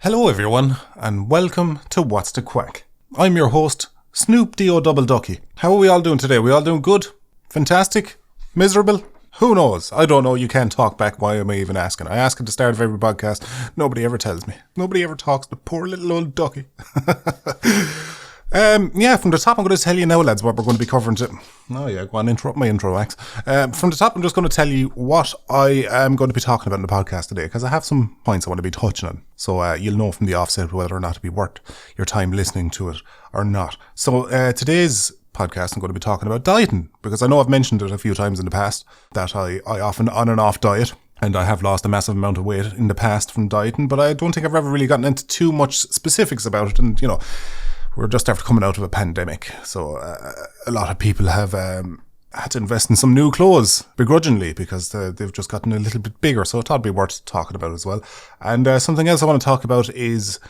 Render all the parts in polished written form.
Hello everyone, and welcome to What's the Quack. I'm your host, Snoop D.O. Double Ducky. How are we all doing today? We all doing good? Fantastic? Miserable? Who knows? I don't know. You can't talk back. Why am I even asking? I ask at the start of every podcast. Nobody ever tells me. Nobody ever talks to poor little old Ducky. From the top I'm going to tell you now, lads, what we're going to be covering today. Oh yeah, go on, interrupt my intro, Max. From the top I'm just going to tell you what I am going to be talking about in the podcast today, because I have some points I want to be touching on. So you'll know from the offset whether or not it'll be worth your time listening to it or not. So today's podcast I'm going to be talking about dieting, because I know I've mentioned it a few times in the past that I often on and off diet, and I have lost a massive amount of weight in the past from dieting, but I don't think I've ever really gotten into too much specifics about it. And we're just after coming out of a pandemic, so a lot of people have had to invest in some new clothes begrudgingly, because they've just gotten a little bit bigger, so I thought it'd be worth talking about as well. And something else I want to talk about is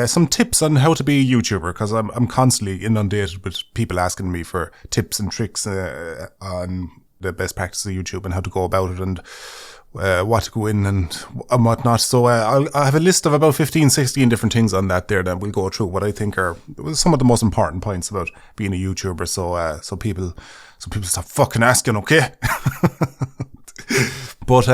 some tips on how to be a YouTuber, because I'm constantly inundated with people asking me for tips and tricks on the best practices of YouTube and how to go about it, and what to go in and whatnot. So I have a list of about 15, 16 different things on that there that we'll go through what I think are some of the most important points about being a YouTuber. So people stop fucking asking, okay? But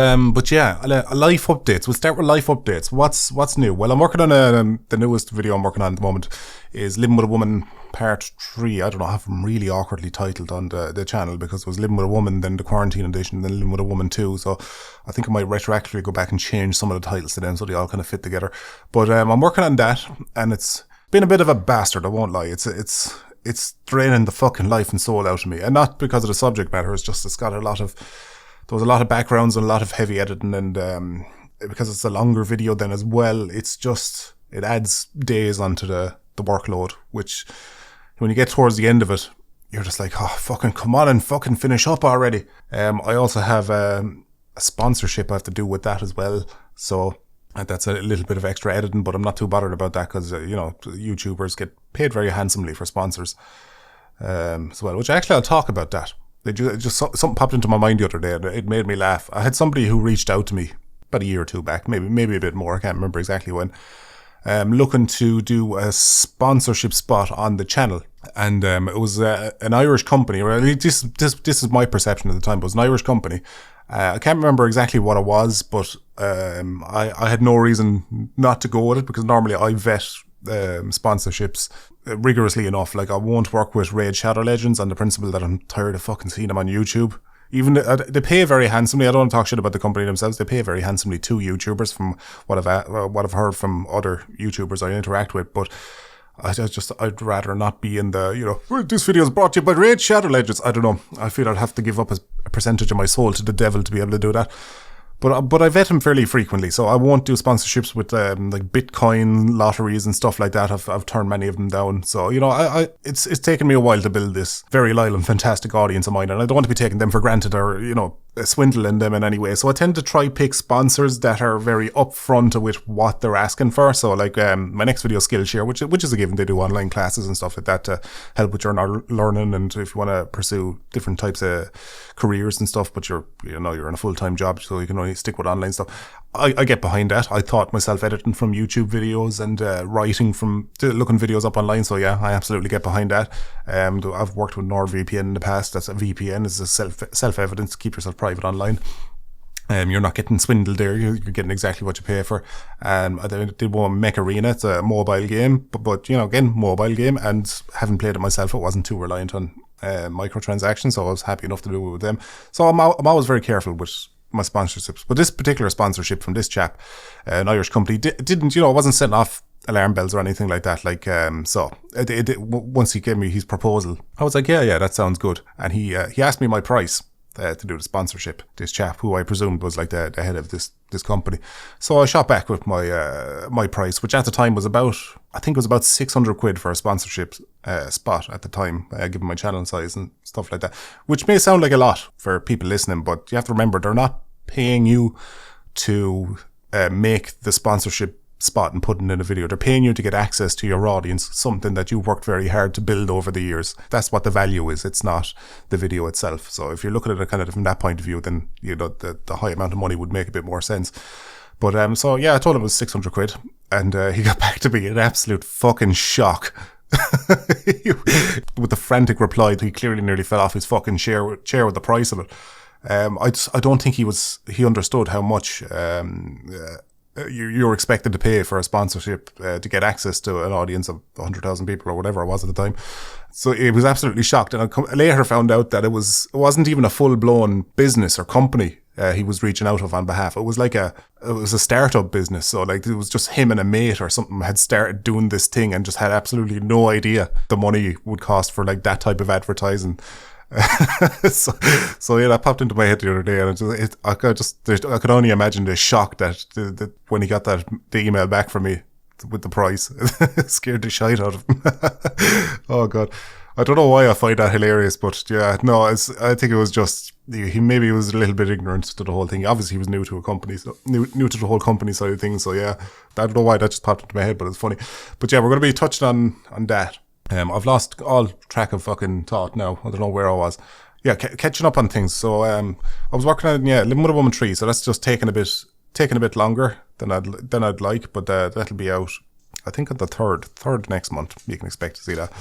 yeah, life updates. We'll start with life updates. What's new? Well, I'm working on the newest video I'm working on at the moment is Living with a Woman Part 3. I don't know, I have them really awkwardly titled on the channel, because it was Living with a Woman, then the Quarantine Edition, then Living with a Woman 2. So I think I might retroactively go back and change some of the titles to them so they all kind of fit together. But I'm working on that, and it's been a bit of a bastard, I won't lie. It's draining the fucking life and soul out of me. And not because of the subject matter, it's got there was a lot of backgrounds and a lot of heavy editing, and because it's a longer video then as well, it adds days onto the workload, which when you get towards the end of it, you're just like, oh, fucking come on and fucking finish up already. I also have a sponsorship I have to do with that as well, so that's a little bit of extra editing, but I'm not too bothered about that, because YouTubers get paid very handsomely for sponsors as well, which actually I'll talk about that. Something popped into my mind the other day and it made me laugh. I had somebody who reached out to me about a year or two back, maybe a bit more, I can't remember exactly when, looking to do a sponsorship spot on the channel. And it was an Irish company, or at least this is my perception at the time, but it was an Irish company. I can't remember exactly what it was, but I had no reason not to go with it, because normally I vet sponsorships rigorously enough. Like, I won't work with Raid Shadow Legends on the principle that I'm tired of fucking seeing them on YouTube. Even they pay very handsomely. I don't want to talk shit about the company themselves. They pay very handsomely to YouTubers, from what I've heard from other YouTubers I interact with. But I'd rather not be in the, this video is brought to you by Raid Shadow Legends. I don't know. I feel I'd have to give up a percentage of my soul to the devil to be able to do that. But I vet him fairly frequently, so I won't do sponsorships with like Bitcoin lotteries and stuff like that. I've turned many of them down. So it's taken me a while to build this very loyal and fantastic audience of mine, and I don't want to be taking them for granted or swindling them in any way. So I tend to try pick sponsors that are very upfront with what they're asking for. So like my next video, Skillshare, which is a given. They do online classes and stuff like that to help with your learning, and if you want to pursue different types of careers and stuff, but you're in a full-time job, so you can only stick with online stuff. I get behind that. I taught myself editing from YouTube videos and writing from looking videos up online. So yeah, I absolutely get behind that. I've worked with NordVPN in the past. That's a VPN. It's a self-evidence to keep yourself private online. You're not getting swindled there. You're getting exactly what you pay for. I did one Mech Arena. It's a mobile game, but again, mobile game, and having played it myself, it wasn't too reliant on microtransactions, so I was happy enough to do it with them. So I'm always very careful with my sponsorships. But this particular sponsorship from this chap, an Irish company, didn't, it wasn't setting off alarm bells or anything like that. Like, so once he gave me his proposal, I was like, yeah, that sounds good. And he asked me my price to do the sponsorship. This chap, who I presumed was like the head of this company. So I shot back with my price, which at the time was about 600 quid for a sponsorship spot at the time, given my channel size and stuff like that, which may sound like a lot for people listening, but you have to remember, they're not paying you to make the sponsorship spot and putting in a video. They're paying you to get access to your audience, something that you've worked very hard to build over the years. That's what the value is. It's not the video itself. So if you look at it kind of from that point of view, then the high amount of money would make a bit more sense. But so yeah, I told him it was 600 quid. And he got back to me in absolute fucking shock. With the frantic reply that he clearly nearly fell off his fucking chair with the price of it. I don't think he understood how much you're expected to pay for a sponsorship to get access to an audience of 100,000 people or whatever it was at the time. So he was absolutely shocked, and I later found out that it wasn't even a full-blown business or company he was reaching out of on behalf. It was a startup business. So like it was just him and a mate or something had started doing this thing and just had absolutely no idea the money would cost for like that type of advertising. so yeah, that popped into my head the other day, and I could only imagine the shock that when he got the email back from me with the price. It scared the shite out of him. Oh god, I don't know why I find that hilarious, but yeah, no, I think it was just he maybe was a little bit ignorant to the whole thing. Obviously, he was new to a company, so new to the whole company side of things. So yeah, I don't know why that just popped into my head, but it's funny. But yeah, we're going to be touching on that. I've lost all track of fucking thought now. I don't know where I was. Yeah, catching up on things. So I was working on Living with a Woman 3. So that's just taking a bit longer than I'd like, but that'll be out I think on the third next month. You can expect to see that.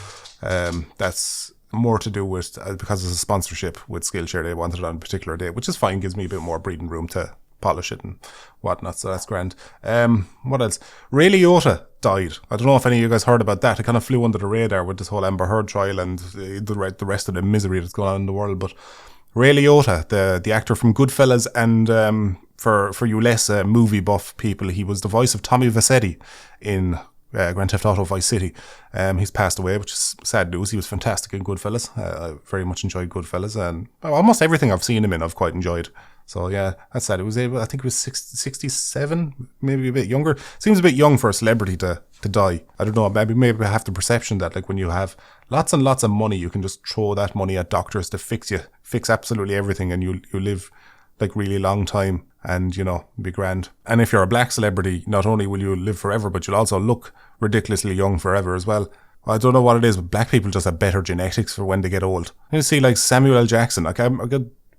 That's more to do with because it's a sponsorship with Skillshare. They wanted it on a particular day, which is fine. Gives me a bit more breathing room to polish it and whatnot, so that's grand. What else? Ray Liotta died. I don't know if any of you guys heard about that. It kind of flew under the radar with this whole Amber Heard trial and the rest of the misery that's going on in the world. But Ray Liotta, the actor from Goodfellas, and for you less movie buff people, he was the voice of Tommy Vercetti in Grand Theft Auto Vice City. He's passed away, which is sad news. He was fantastic in Goodfellas. I very much enjoyed Goodfellas, and almost everything I've seen him in I've quite enjoyed. So yeah, that's sad. I think it was 67, maybe a bit younger. Seems a bit young for a celebrity to die. I don't know, maybe I have the perception that like when you have lots and lots of money, you can just throw that money at doctors to fix absolutely everything, and you live like really long time and, be grand. And if you're a black celebrity, not only will you live forever, but you'll also look ridiculously young forever as well. I don't know what it is, but black people just have better genetics for when they get old. You see like Samuel L. Jackson, like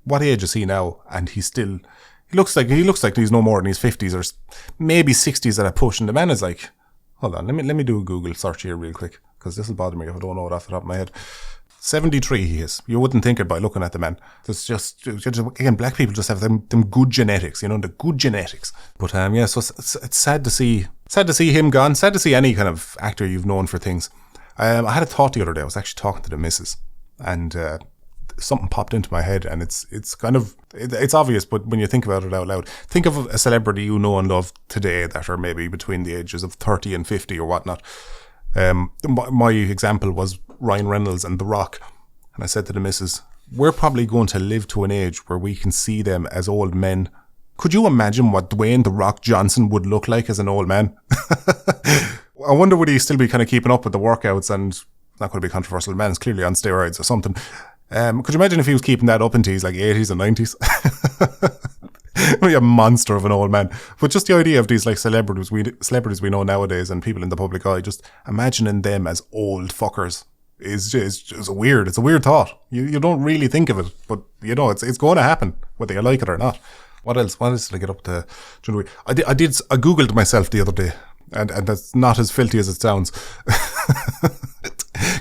what age is he now? And he looks like he's no more than his 50s or maybe 60s at a push. And the man is like, hold on, let me do a Google search here real quick, because this will bother me if I don't know it off the top of my head. 73 he is. You wouldn't think it by looking at the man. It's just again, black people just have them good genetics, the good genetics. But yeah, so it's sad to see him gone. Sad to see any kind of actor you've known for things. I had a thought the other day. I was actually talking to the missus, and something popped into my head, and it's kind of it's obvious, but when you think about it out loud, think of a celebrity you know and love today that are maybe between the ages of 30 and 50 or whatnot. My example was Ryan Reynolds and The Rock, and I said to the missus, we're probably going to live to an age where we can see them as old men. Could you imagine what Dwayne The Rock Johnson would look like as an old man? I wonder would he still be kind of keeping up with the workouts, and not going to be controversial, the man's clearly on steroids or something. Could you imagine if he was keeping that up into his like 80s and 90s? Really a monster of an old man. But just the idea of these like celebrities we know nowadays and people in the public eye, just imagining them as old fuckers is a weird thought. You don't really think of it, but it's going to happen whether you like it or not. What else did I get up to? I googled myself the other day, and that's not as filthy as it sounds.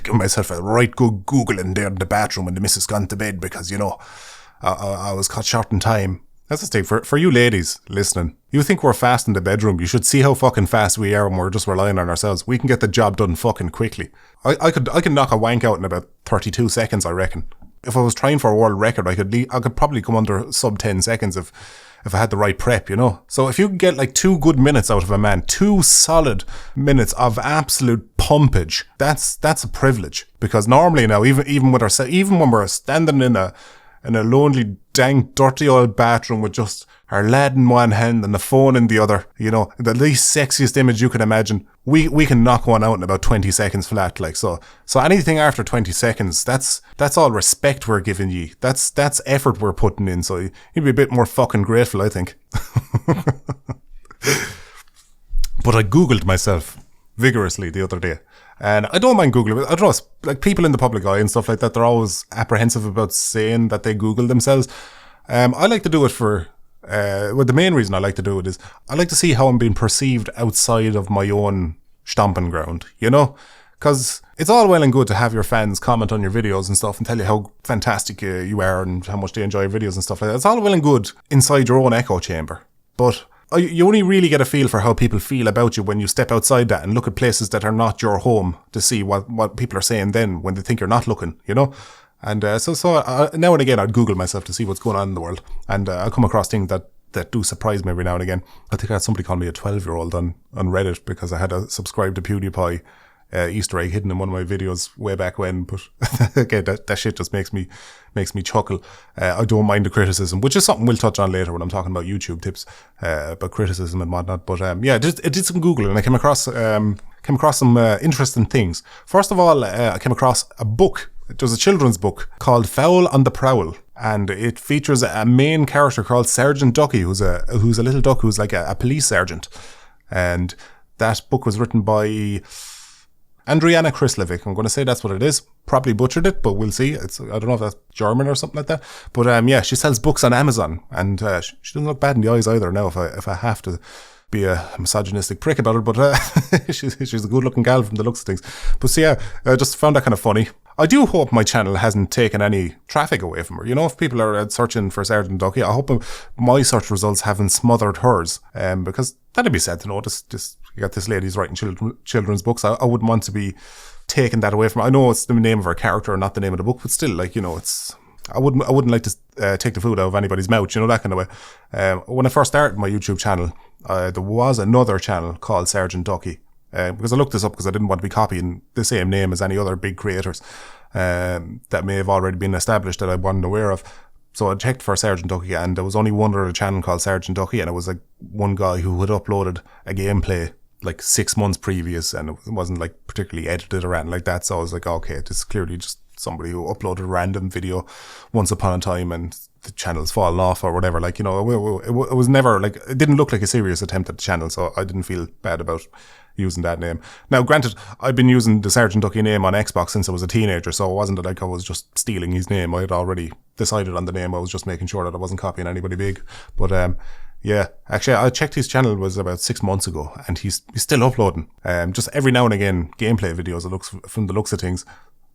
Give myself a right good Googling there in the bathroom when the missus gone to bed, because I was cut short in time. That's the thing, for you ladies listening, you think we're fast in the bedroom. You should see how fucking fast we are when we're just relying on ourselves. We can get the job done fucking quickly. I could knock a wank out in about 32 seconds, I reckon. If I was trying for a world record, I could probably come under sub 10 seconds if I had the right prep, So if you can get like 2 good minutes out of a man, 2 solid minutes of absolute pumpage, that's a privilege. Because normally now, even when we're standing in a lonely, dank, dirty old bathroom with just our lad in one hand and the phone in the other, the least sexiest image you can imagine, we can knock one out in about 20 seconds flat, like so. So anything after 20 seconds, that's all respect we're giving ye. That's effort we're putting in. So you'd be a bit more fucking grateful, I think. But I googled myself vigorously the other day. And I don't mind Googling. I don't know, like people in the public eye and stuff like that, they're always apprehensive about saying that they Google themselves. I like to do it for well, the main reason I like to do it is I like to see how I'm being perceived outside of my own stomping ground, you know? Because it's all well and good to have your fans comment on your videos and stuff and tell you how fantastic you are and how much they enjoy your videos and stuff like that. It's all well and good inside your own echo chamber. But you only really get a feel for how people feel about you when you step outside that and look at places that are not your home to see what people are saying then when they think you're not looking, you know? And so now and again I'd Google myself to see what's going on in the world. And I come across things that do surprise me every now and again. I think I had somebody call me a 12-year-old on Reddit because I had a subscribe to PewDiePie Easter egg hidden in one of my videos way back when, but again, that shit just makes me chuckle. I don't mind the criticism, which is something we'll touch on later when I'm talking about YouTube tips, about criticism and whatnot. But yeah, I did some Googling and I came across some interesting things. First of all, I came across a book. It was a children's book called Fowl on the Prowl, and it features a main character called Sergeant Ducky, who's a little duck who's like a police sergeant. And that book was written by Andriana Krislevic. I'm going to say that's what it is. Probably butchered it, but we'll see. I don't know if that's German or something like that. But yeah, she sells books on Amazon, and she doesn't look bad in the eyes either now, if I have to be a misogynistic prick about it, but she's a good-looking gal from the looks of things. But so yeah, I just found that kind of funny. I do hope my channel hasn't taken any traffic away from her. You know, if people are searching for Sergeant Ducky, I hope my search results haven't smothered hers, because that'd be sad to know. Just you got this lady's writing children's books. I wouldn't want to be taking that away from her. I know it's the name of her character and not the name of the book, but still, like, you know, it's... I wouldn't like to take the food out of anybody's mouth, you know, that kind of way. When I first started my YouTube channel, there was another channel called Sergeant Ducky, because I looked this up because I didn't want to be copying the same name as any other big creators that may have already been established that I wasn't aware of. So I checked for Sergeant Ducky, and there was only one other channel called Sergeant Ducky, and it was like one guy who had uploaded a gameplay like 6 months previous, and it wasn't like particularly edited or anything like that. So I was like, okay, this is clearly just somebody who uploaded a random video once upon a time and the channel's fallen off or whatever. Like, you know, it was never like, it didn't look like a serious attempt at the channel, so I didn't feel bad about using that name. Now, granted, I've been using the Sergeant Ducky name on Xbox since I was a teenager, so it wasn't like I was just stealing his name. I had already decided on the name. I was just making sure that I wasn't copying anybody big. But yeah, actually, I checked his channel was about 6 months ago, and he's still uploading. Just every now and again, gameplay videos. From the looks of things.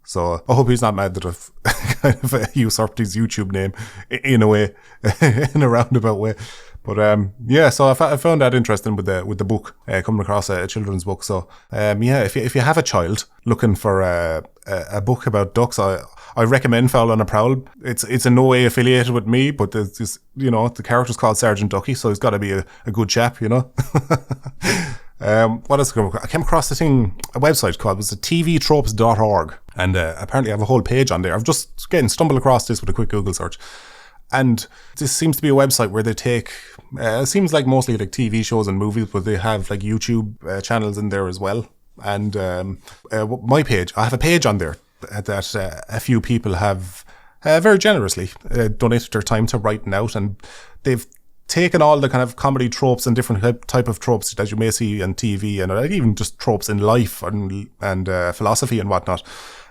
So I hope he's not mad that I've kind of usurped his YouTube name in a way, in a roundabout way. But yeah, so I found that interesting with the book, coming across a children's book. So yeah, if you have a child looking for a book about ducks, I recommend Fowl on a Prowl. It's in no way affiliated with me, but it's just, you know, the character's called Sergeant Ducky, so he's got to be a good chap, you know. What else? I came across a website called tvtropes.org, and apparently I have a whole page on there. I've just stumbled across this with a quick Google search, and this seems to be a website where they take it seems like mostly like TV shows and movies, but they have like YouTube channels in there as well. And my page, I have a page on there that a few people have very generously donated their time to writing out, and they've taken all the kind of comedy tropes and different type of tropes that you may see on TV, and even just tropes in life and philosophy and whatnot,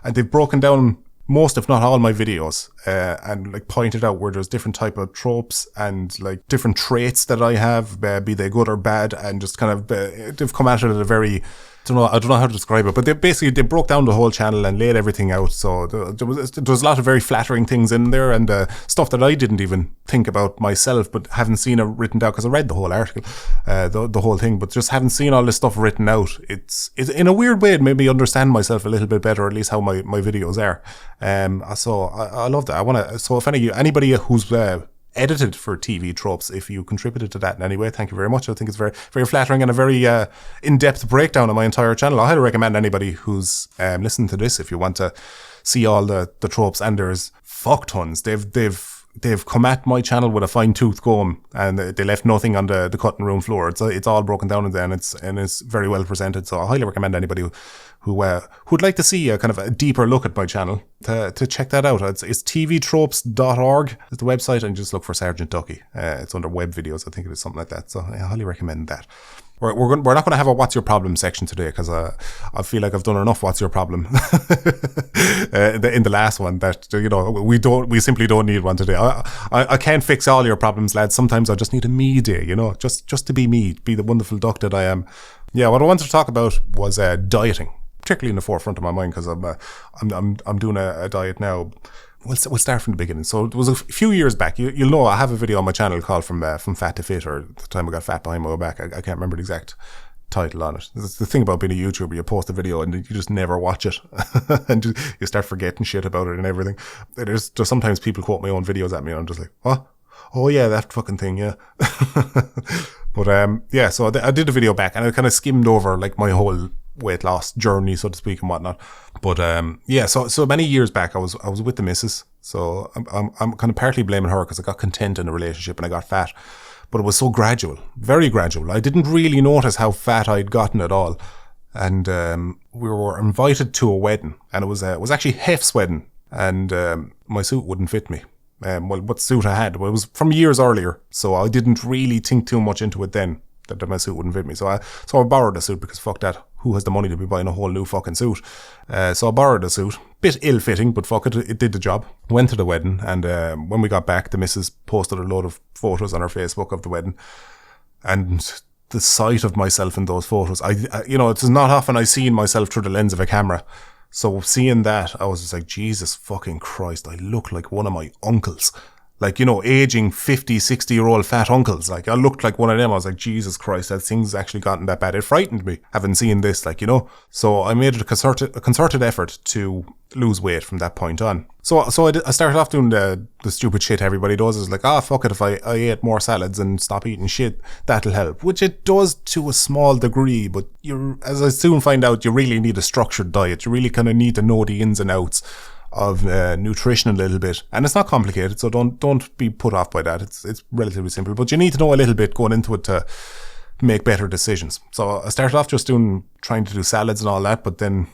and they've broken down most, if not all, my videos, and like pointed out where there's different type of tropes and like different traits that I have, be they good or bad, and just kind of they've come at it at a very, I don't know how to describe it, but they broke down the whole channel and laid everything out. So there was a lot of very flattering things in there, and stuff that I didn't even think about myself, but haven't seen it written down, because I read the whole article, the whole thing, but just haven't seen all this stuff written out. It's in a weird way, it made me understand myself a little bit better, at least how my videos are. So I love that. So if anybody who's edited for TV tropes, if you contributed to that in any way, thank you very much. I think it's very, very flattering and a very in-depth breakdown of my entire channel. I highly recommend anybody who's listening to this, if you want to see all the tropes, and there's fuck tons. They've come at my channel with a fine-tooth comb, and they left nothing on the cutting room floor. It's all broken down in there, and it's very well presented. So I highly recommend anybody who'd like to see a kind of a deeper look at my channel to check that out. It's tvtropes.org is the website, and just look for Sergeant Ducky. It's under web videos, I think it is, something like that. So I highly recommend that. We're not going to have a what's your problem section today, because I feel like I've done enough what's your problem in the last one, that we simply don't need one today. I can't fix all your problems, lads. Sometimes I just need a me day, just to be me, be the wonderful duck that I am. Yeah, what I wanted to talk about was dieting, particularly in the forefront of my mind, because I'm doing a diet now. We'll start from the beginning. So it was a few years back. You'll know I have a video on my channel called From Fat to Fit, or the time I got fat behind my back. I can't remember the exact title on it. It's the thing about being a YouTuber. You post a video and you just never watch it. And you start forgetting shit about it and everything. There's sometimes people quote my own videos at me and I'm just like, what? Oh yeah, that fucking thing, yeah. But yeah, so I did a video back and I kind of skimmed over like my whole weight loss journey, so to speak, and whatnot. But yeah, so many years back I was with the missus, so I'm kind of partly blaming her, because I got content in a relationship and I got fat, but it was so gradual, very gradual. I didn't really notice how fat I'd gotten at all. And we were invited to a wedding, and it was actually Hef's wedding, and my suit wouldn't fit me. Well, what suit I had, well, it was from years earlier, so I didn't really think too much into it then, that my suit wouldn't fit me. So I borrowed a suit, because fuck that. Who has the money to be buying a whole new fucking suit? So I borrowed a suit. Bit ill-fitting, but fuck it, it did the job. Went to the wedding, and when we got back, the missus posted a load of photos on her Facebook of the wedding. And the sight of myself in those photos, it's not often I see myself through the lens of a camera. So seeing that, I was just like, Jesus fucking Christ, I look like one of my uncles. Like, aging 50, 60-year-old fat uncles. Like, I looked like one of them. I was like, Jesus Christ, that thing's actually gotten that bad. It frightened me, having seen this, So I made it a concerted effort to lose weight from that point on. So I started off doing the stupid shit everybody does. It's like, fuck it, if I ate more salads and stop eating shit, that'll help. Which it does to a small degree, but as I soon find out, you really need a structured diet. You really kind of need to know the ins and outs of nutrition a little bit, and it's not complicated, so don't be put off by that. It's relatively simple, but you need to know a little bit going into it to make better decisions. So I started off just trying to do salads and all that, but then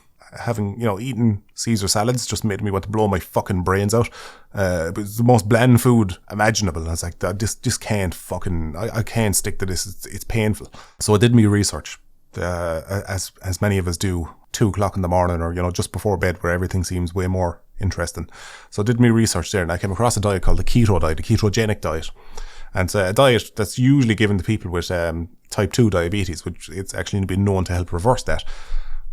eating Caesar salads just made me want to blow my fucking brains out. It was the most bland food imaginable. I was like, I just can't fucking, I can't stick to this. It's painful. So I did my research, as many of us do, 2 o'clock in the morning, or just before bed, where everything seems way more interesting. So I did my research there, and I came across a diet called the keto diet, the ketogenic diet. And it's a diet that's usually given to people with type 2 diabetes, which it's actually been known to help reverse that.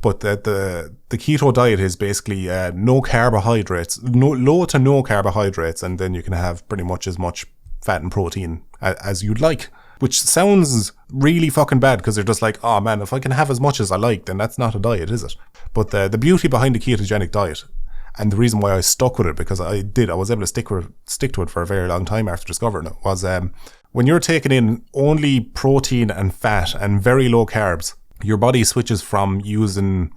But the keto diet is basically no carbohydrates, low to no carbohydrates, and then you can have pretty much as much fat and protein as you'd like. Which sounds really fucking bad, because they're just like, oh man, if I can have as much as I like, then that's not a diet, is it? But the beauty behind the ketogenic diet, and the reason why I stuck with it, because I was able to stick to it for a very long time after discovering it, was when you're taking in only protein and fat and very low carbs, your body switches from using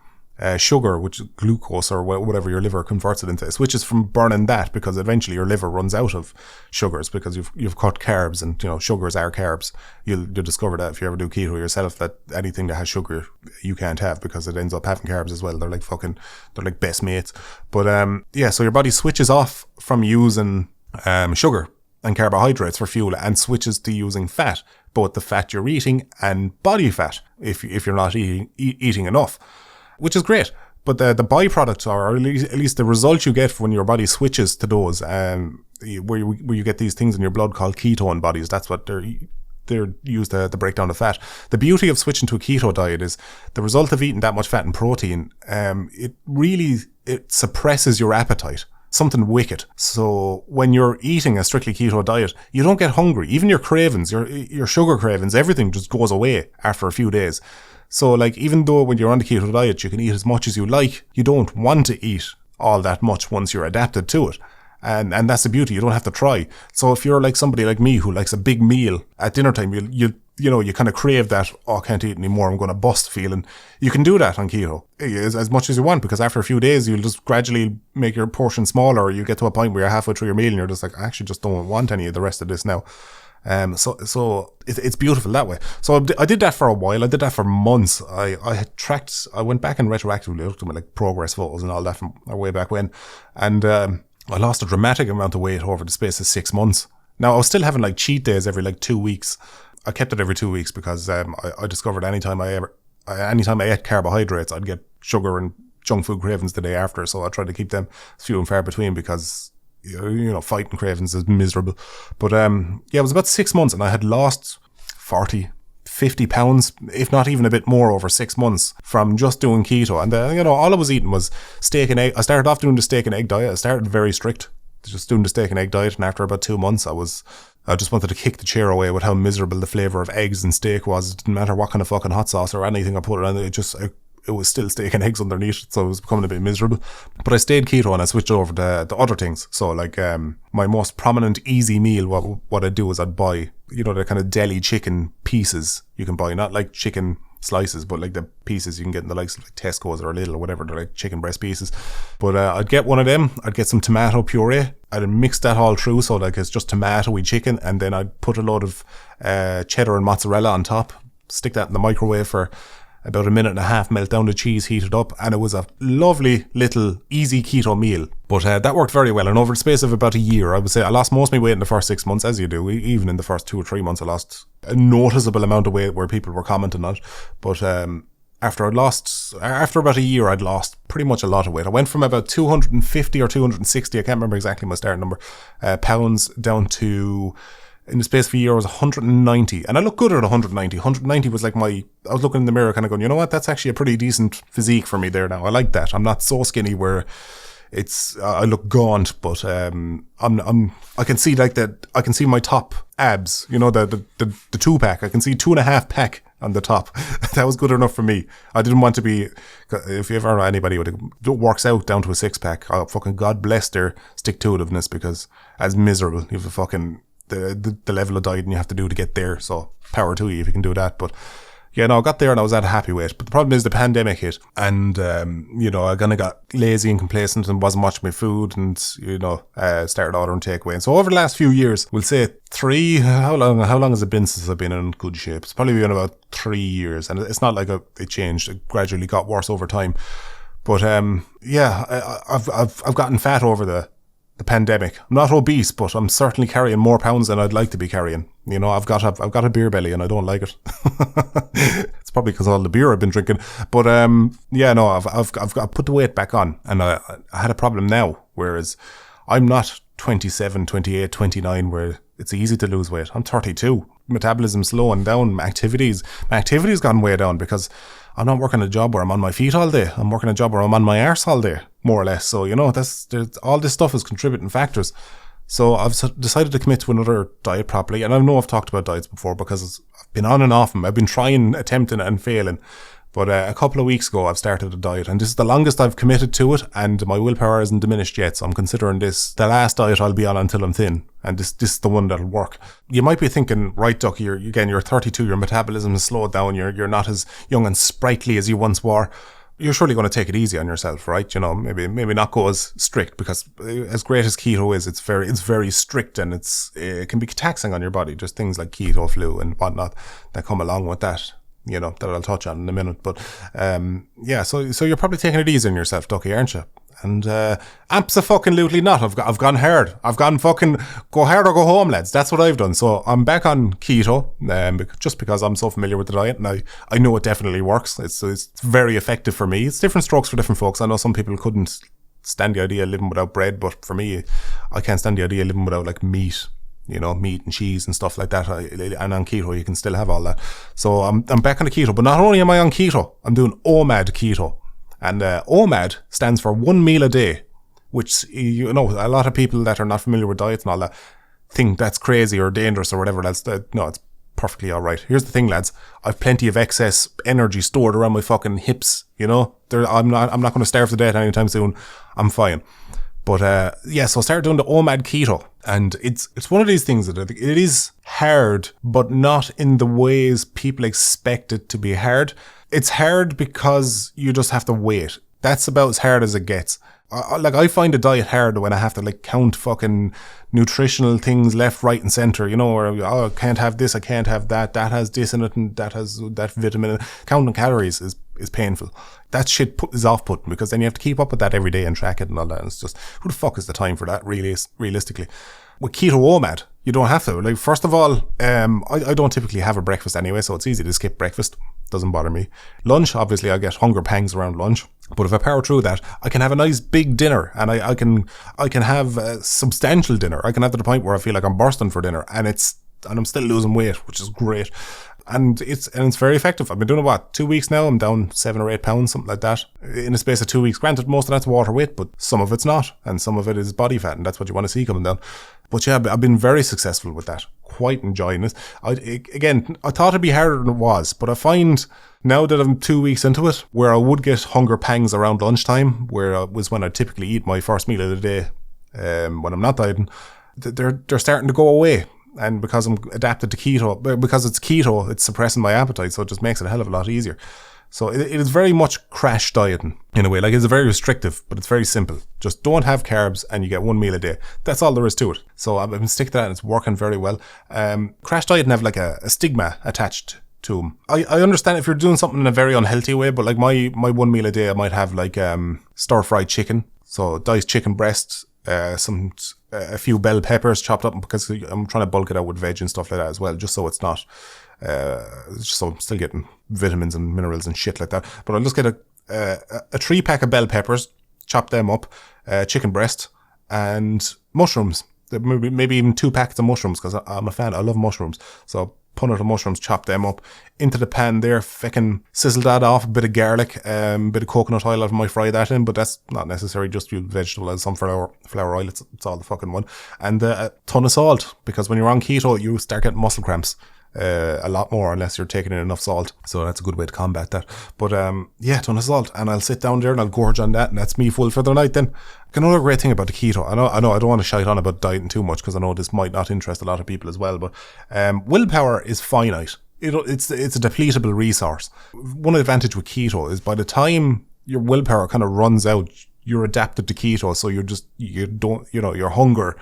sugar, which is glucose or whatever your liver converts it into. It switches from burning that, because eventually your liver runs out of sugars, because you've cut carbs, and sugars are carbs. You'll discover that if you ever do keto yourself, that anything that has sugar you can't have, because it ends up having carbs as well. They're like best mates. But yeah, so your body switches off from using sugar and carbohydrates for fuel, and switches to using fat, both the fat you're eating and body fat, if you're not eating enough. Which is great, but the byproducts or at least the result you get when your body switches to those, where you get these things in your blood called ketone bodies. That's what they're used to break down the fat. The beauty of switching to a keto diet is the result of eating that much fat and protein. It suppresses your appetite. Something wicked. So when you're eating a strictly keto diet, you don't get hungry. Even your cravings, your sugar cravings, everything just goes away after a few days. So like, even though when you're on the keto diet, you can eat as much as you like, you don't want to eat all that much once you're adapted to it. And that's the beauty. You don't have to try. So if you're like somebody like me who likes a big meal at dinner time, you kind of crave that, oh, I can't eat anymore, I'm going to bust feeling. You can do that on keto as much as you want, because after a few days, you'll just gradually make your portion smaller. You get to a point where you're halfway through your meal and you're just like, I actually just don't want any of the rest of this now. So it's beautiful that way. So I did that for a while. I did that for months. I went back and retroactively looked at my like progress photos and all that from way back when. And, I lost a dramatic amount of weight over the space of 6 months. Now I was still having like cheat days every like 2 weeks. I kept it every 2 weeks because I discovered anytime I ate carbohydrates, I'd get sugar and junk food cravings the day after. So I tried to keep them few and far between because, fighting cravings is miserable. But it was about 6 months and I had lost 50 pounds, if not even a bit more, over 6 months from just doing keto. And, all I was eating was steak and egg. I started off doing the steak and egg diet. I started very strict, just doing the steak and egg diet. And after about 2 months, I just wanted to kick the chair away with how miserable the flavour of eggs and steak was. It didn't matter what kind of fucking hot sauce or anything I put it on. It was still steak and eggs underneath it, so it was becoming a bit miserable. But I stayed keto and I switched over to the other things. So my most prominent easy meal, what I'd do is I'd buy, the kind of deli chicken pieces you can buy, not like chicken slices, but like the pieces you can get in the likes of like Tesco's or Lidl or whatever. They're like chicken breast pieces. But I'd get one of them. I'd get some tomato puree. I'd mix that all through, so it's just tomatoey chicken, and then I'd put a load of cheddar and mozzarella on top. Stick that in the microwave for about a minute and a half, melt down the cheese, heat it up, and it was a lovely little easy keto meal. But that worked very well, and over the space of about a year, I would say I lost most of my weight in the first 6 months, as you do. Even in the first 2 or 3 months, I lost a noticeable amount of weight where people were commenting on it. But after about a year, I'd lost pretty much a lot of weight. I went from about 250 or 260, I can't remember exactly my starting number, pounds, down to, in the space of a year, I was 190. And I look good at 190. 190 was like I was looking in the mirror kind of going, you know what, that's actually a pretty decent physique for me there now. I like that. I'm not so skinny where I look gaunt, but I can see that, I can see my top abs, the 2-pack. I can see 2.5 pack on the top. That was good enough for me. I didn't want to be, if you ever know anybody who works out down to a 6-pack, fucking God bless their stick-to-itiveness, because as miserable, you have a fucking, the level of dieting you have to do to get there. So power to you if you can do that. But I got there and I was at a happy weight. But the problem is the pandemic hit, and I kind of got lazy and complacent and wasn't watching my food, and started ordering takeaway. And so over the last few years, we'll say how long has it been since I've been in good shape? It's probably been about 3 years, and it's not like it changed. It gradually got worse over time. But I've gotten fat over the pandemic. I'm not obese, but I'm certainly carrying more pounds than I'd like to be carrying. I've got a beer belly and I don't like it. It's probably because of all the beer I've been drinking. But I've put the weight back on, and I had a problem now, whereas I'm not 27, 28, 29 where it's easy to lose weight. I'm 32. Metabolism's slowing down. My activity's gone way down because I'm not working a job where I'm on my feet all day. I'm working a job where I'm on my arse all day, more or less. So, all this stuff is contributing factors. So I've decided to commit to another diet properly. And I know I've talked about diets before because I've been on and off them. I've been trying, attempting and failing. But a couple of weeks ago, I've started a diet, and this is the longest I've committed to it, and my willpower hasn't diminished yet. So I'm considering this the last diet I'll be on until I'm thin, and this is the one that'll work. You might be thinking, right, Ducky, you're 32, your metabolism has slowed down, you're not as young and sprightly as you once were. You're surely going to take it easy on yourself, right? Maybe not go as strict, because as great as keto is, it's very strict, and it can be taxing on your body. Just things like keto flu and whatnot that come along with that. That I'll touch on in a minute. But so you're probably taking it easy on yourself, Ducky, aren't you? And abso-fucking-lutely not. I've gone hard. I've gone fucking go hard or go home, lads. That's what I've done. So I'm back on keto, just because I'm so familiar with the diet, and I know it definitely works. It's very effective for me. It's different strokes for different folks. I know some people couldn't stand the idea of living without bread, but for me, I can't stand the idea of living without like meat. Meat and cheese and stuff like that. And on keto, you can still have all that. So I'm back on the keto. But not only am I on keto, I'm doing OMAD keto. And OMAD stands for 1 meal a day, which, a lot of people that are not familiar with diets and all that think that's crazy or dangerous or whatever. No, it's perfectly all right. Here's the thing, lads. I've plenty of excess energy stored around my fucking hips. I'm not going to starve to death anytime soon. I'm fine. But so I started doing the OMAD keto, and it's one of these things that I think it is hard, but not in the ways people expect it to be hard. It's hard because you just have to wait. That's about as hard as it gets. I find a diet hard when I have to count fucking nutritional things left, right and center, or I can't have this, I can't have that has this in it and that has that vitamin. Counting calories is painful. That shit is off-putting because then you have to keep up with that every day and track it and all that. And it's just, who the fuck is the time for that, really, realistically? With Keto OMAD, you don't have to. Like, first of all, I don't typically have a breakfast anyway, so it's easy to skip breakfast. Doesn't bother me. Lunch, obviously, I get hunger pangs around lunch. But if I power through that, I can have a nice big dinner, and I can have a substantial dinner. I can have to the point where I feel like I'm bursting for dinner, and I'm still losing weight, which is great. And it's very effective. I've been doing it, 2 weeks now? I'm down 7 or 8 pounds, something like that, in the space of 2 weeks. Granted, most of that's water weight, but some of it's not, and some of it is body fat, and that's what you want to see coming down. But yeah, I've been very successful with that. Quite enjoying it. I thought it'd be harder than it was, but I find now that I'm 2 weeks into it, where I would get hunger pangs around lunchtime, where it was when I typically eat my first meal of the day, when I'm not dieting, they're starting to go away. And because I'm adapted to keto, because it's keto, it's suppressing my appetite, so it just makes it a hell of a lot easier. So it is very much crash dieting in a way. Like, it's very restrictive, but it's very simple. Just don't have carbs and you get 1 meal a day. That's all there is to it. So I've been sticking to that and it's working very well. Crash dieting have like a stigma attached to them. I understand if you're doing something in a very unhealthy way, but like my 1 meal a day, I might have like stir fried chicken. So diced chicken breasts, a few bell peppers chopped up, because I'm trying to bulk it out with veg and stuff like that as well, just so it's not, just so I'm still getting vitamins and minerals and shit like that. But I'll just get a 3-pack of bell peppers, chop them up, chicken breast, and mushrooms. Maybe even 2 packets of mushrooms, because I'm a fan. I love mushrooms. So punnet of mushrooms, chop them up into the pan there, fucking sizzle that off, a bit of garlic, bit of coconut oil. I might fry that in, but that's not necessary. Just use vegetable oil, some flour oil. It's all the fucking one. And a ton of salt, because when you're on keto, you start getting muscle cramps. A lot more unless you're taking in enough salt. So that's a good way to combat that. But yeah, ton of salt. And I'll sit down there and I'll gorge on that, and that's me full for the night then. Another great thing about the keto, I know I don't want to shite on about dieting too much, because I know this might not interest a lot of people as well, but willpower is finite. It's a depletable resource. One advantage with keto is by the time your willpower kind of runs out, you're adapted to keto, so your hunger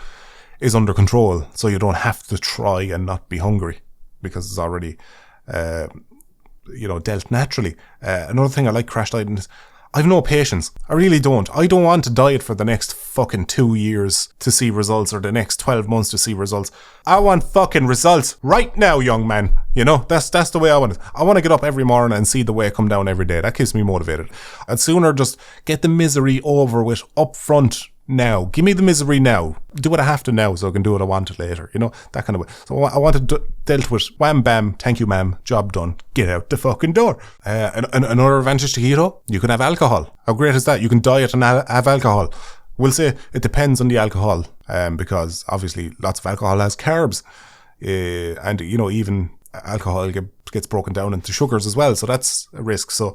is under control, so you don't have to try and not be hungry, because it's already, dealt naturally. Another thing I like crash dieting is I've no patience. I really don't. I don't want to diet for the next fucking 2 years to see results, or the next 12 months to see results. I want fucking results right now, young man. That's the way I want it. I want to get up every morning and see the weight come down every day. That keeps me motivated. I'd sooner just get the misery over with up front now. Give me the misery now. Do what I have to now so I can do what I want later. That kind of way. So I want to dealt with wham bam, thank you ma'am, job done, get out the fucking door. Another advantage to keto, you can have alcohol. How great is that? You can diet and have alcohol. We'll say it depends on the alcohol, because obviously lots of alcohol has carbs, and even alcohol gets broken down into sugars as well, so that's a risk. So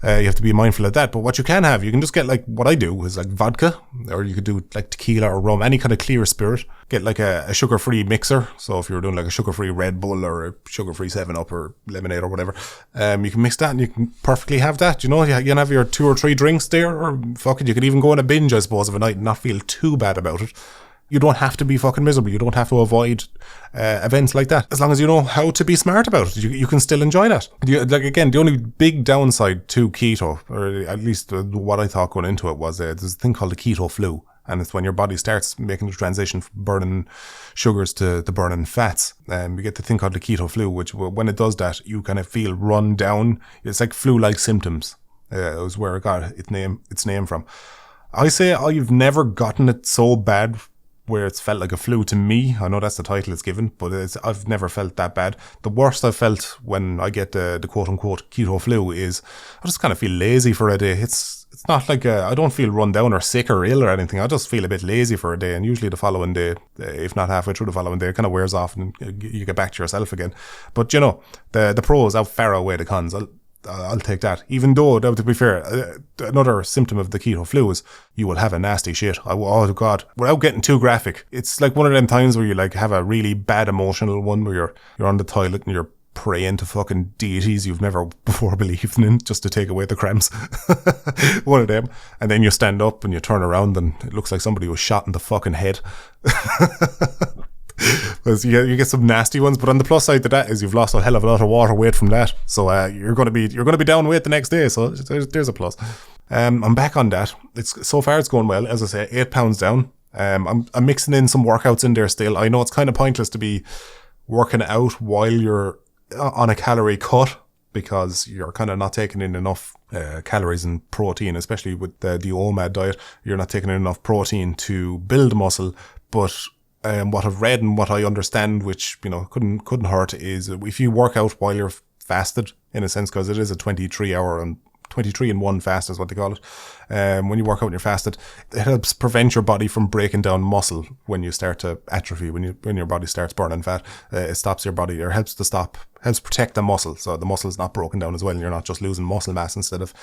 you have to be mindful of that. But what you can just get, like what I do is like vodka, or you could do like tequila or rum, any kind of clear spirit. Get like a sugar-free mixer. So if you're doing like a sugar-free Red Bull or a sugar-free 7-Up or lemonade or whatever, you can mix that and you can perfectly have that. You can have your 2 or 3 drinks there, or fuck it, you could even go on a binge, I suppose, of a night and not feel too bad about it. You don't have to be fucking miserable. You don't have to avoid events like that. As long as you know how to be smart about it, you can still enjoy that. The only big downside to keto, or at least what I thought going into it, was there's a thing called the keto flu. And it's when your body starts making the transition from burning sugars to the burning fats. You get the thing called the keto flu, which when it does that, you kind of feel run down. It's like flu-like symptoms. It was where it got its name from. I say I've never gotten it so bad where it's felt like a flu to me. I know that's the title it's given, but I've never felt that bad. The worst I've felt when I get the quote-unquote keto flu is I just kind of feel lazy for a day. It's not like I don't feel run down or sick or ill or anything. I just feel a bit lazy for a day, and usually the following day, if not halfway through the following day, it kind of wears off and you get back to yourself again. But the pros far outweigh the cons. I'll take that. Even though, to be fair, another symptom of the keto flu is you will have a nasty shit. Oh God. Without getting too graphic, it's like one of them times where you like have a really bad emotional one where you're on the toilet and you're praying to fucking deities you've never before believed in just to take away the cramps. One of them. And then you stand up and you turn around and it looks like somebody was shot in the fucking head. Because you get some nasty ones, but on the plus side to that is you've lost a hell of a lot of water weight from that. So you're going to be down weight the next day. So there's a plus. I'm back on that. So far it's going well. As I say, 8 pounds down. I'm mixing in some workouts in there still. I know it's kind of pointless to be working out while you're on a calorie cut, because you're kind of not taking in enough calories and protein, especially with the OMAD diet. You're not taking in enough protein to build muscle. But what I've read and what I understand, which couldn't hurt, is if you work out while you're fasted, in a sense, because it is a 23-hour and 23-in-1 fast is what they call it. When you work out and you're fasted, it helps prevent your body from breaking down muscle when you start to atrophy, when your body starts burning fat. It stops your body, or helps protect the muscle, so the muscle is not broken down as well, and you're not just losing muscle mass instead of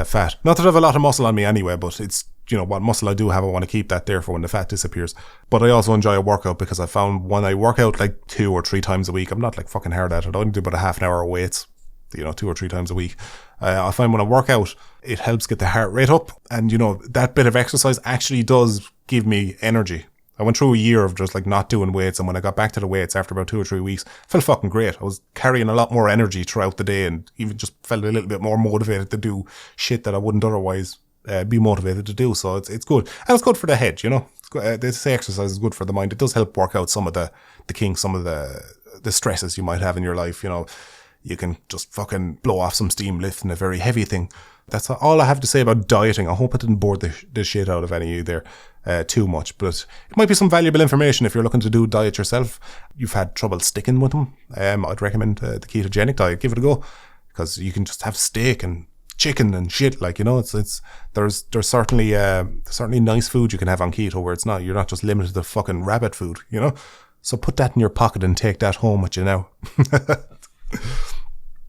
fat. Not that I have a lot of muscle on me anyway, but it's, what muscle I do have, I want to keep that there for when the fat disappears. But I also enjoy a workout, because I found when I work out like 2 or 3 times a week, I'm not like fucking hard at it. I only do about a half an hour of weights, 2 or 3 times a week. I find when I work out, it helps get the heart rate up, and that bit of exercise actually does give me energy. I went through a year of just like not doing weights, and when I got back to the weights after about 2 or 3 weeks, I felt fucking great. I was carrying a lot more energy throughout the day, and even just felt a little bit more motivated to do shit that I wouldn't otherwise be motivated to do. So it's good, and it's good for the head. They say exercise is good for the mind. It does help work out some of the kinks, some of the stresses you might have in your life. You can just fucking blow off some steam lifting a very heavy thing. That's all I have to say about dieting. I hope I didn't bore the shit out of any of you there too much, but it might be some valuable information if you're looking to do diet yourself. You've had trouble sticking with them. I'd recommend the ketogenic diet. Give it a go, because you can just have steak and chicken and shit. There's certainly nice food you can have on keto where you're not just limited to fucking rabbit food. So put that in your pocket and take that home with you now.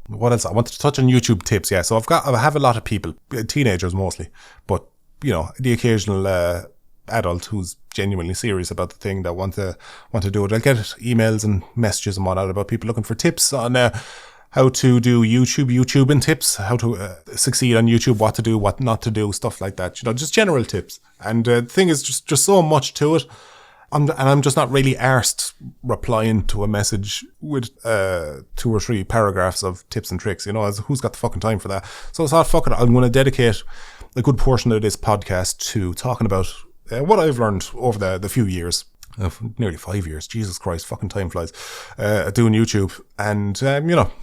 What else? I wanted to touch on YouTube tips. Yeah, so I have a lot of people, teenagers mostly, but the occasional adult who's genuinely serious about the thing that want to do it. I'll get emails and messages and whatnot about people looking for tips on how to do YouTubing tips, how to succeed on YouTube, what to do, what not to do, stuff like that. Just general tips. And the thing is, just so much to it. I'm just not really arsed replying to a message with 2 or 3 paragraphs of tips and tricks. Who's got the fucking time for that? So I thought, fuck it, I'm going to dedicate a good portion of this podcast to talking about what I've learned over the few years, nearly 5 years. Jesus Christ, fucking time flies. Doing YouTube, and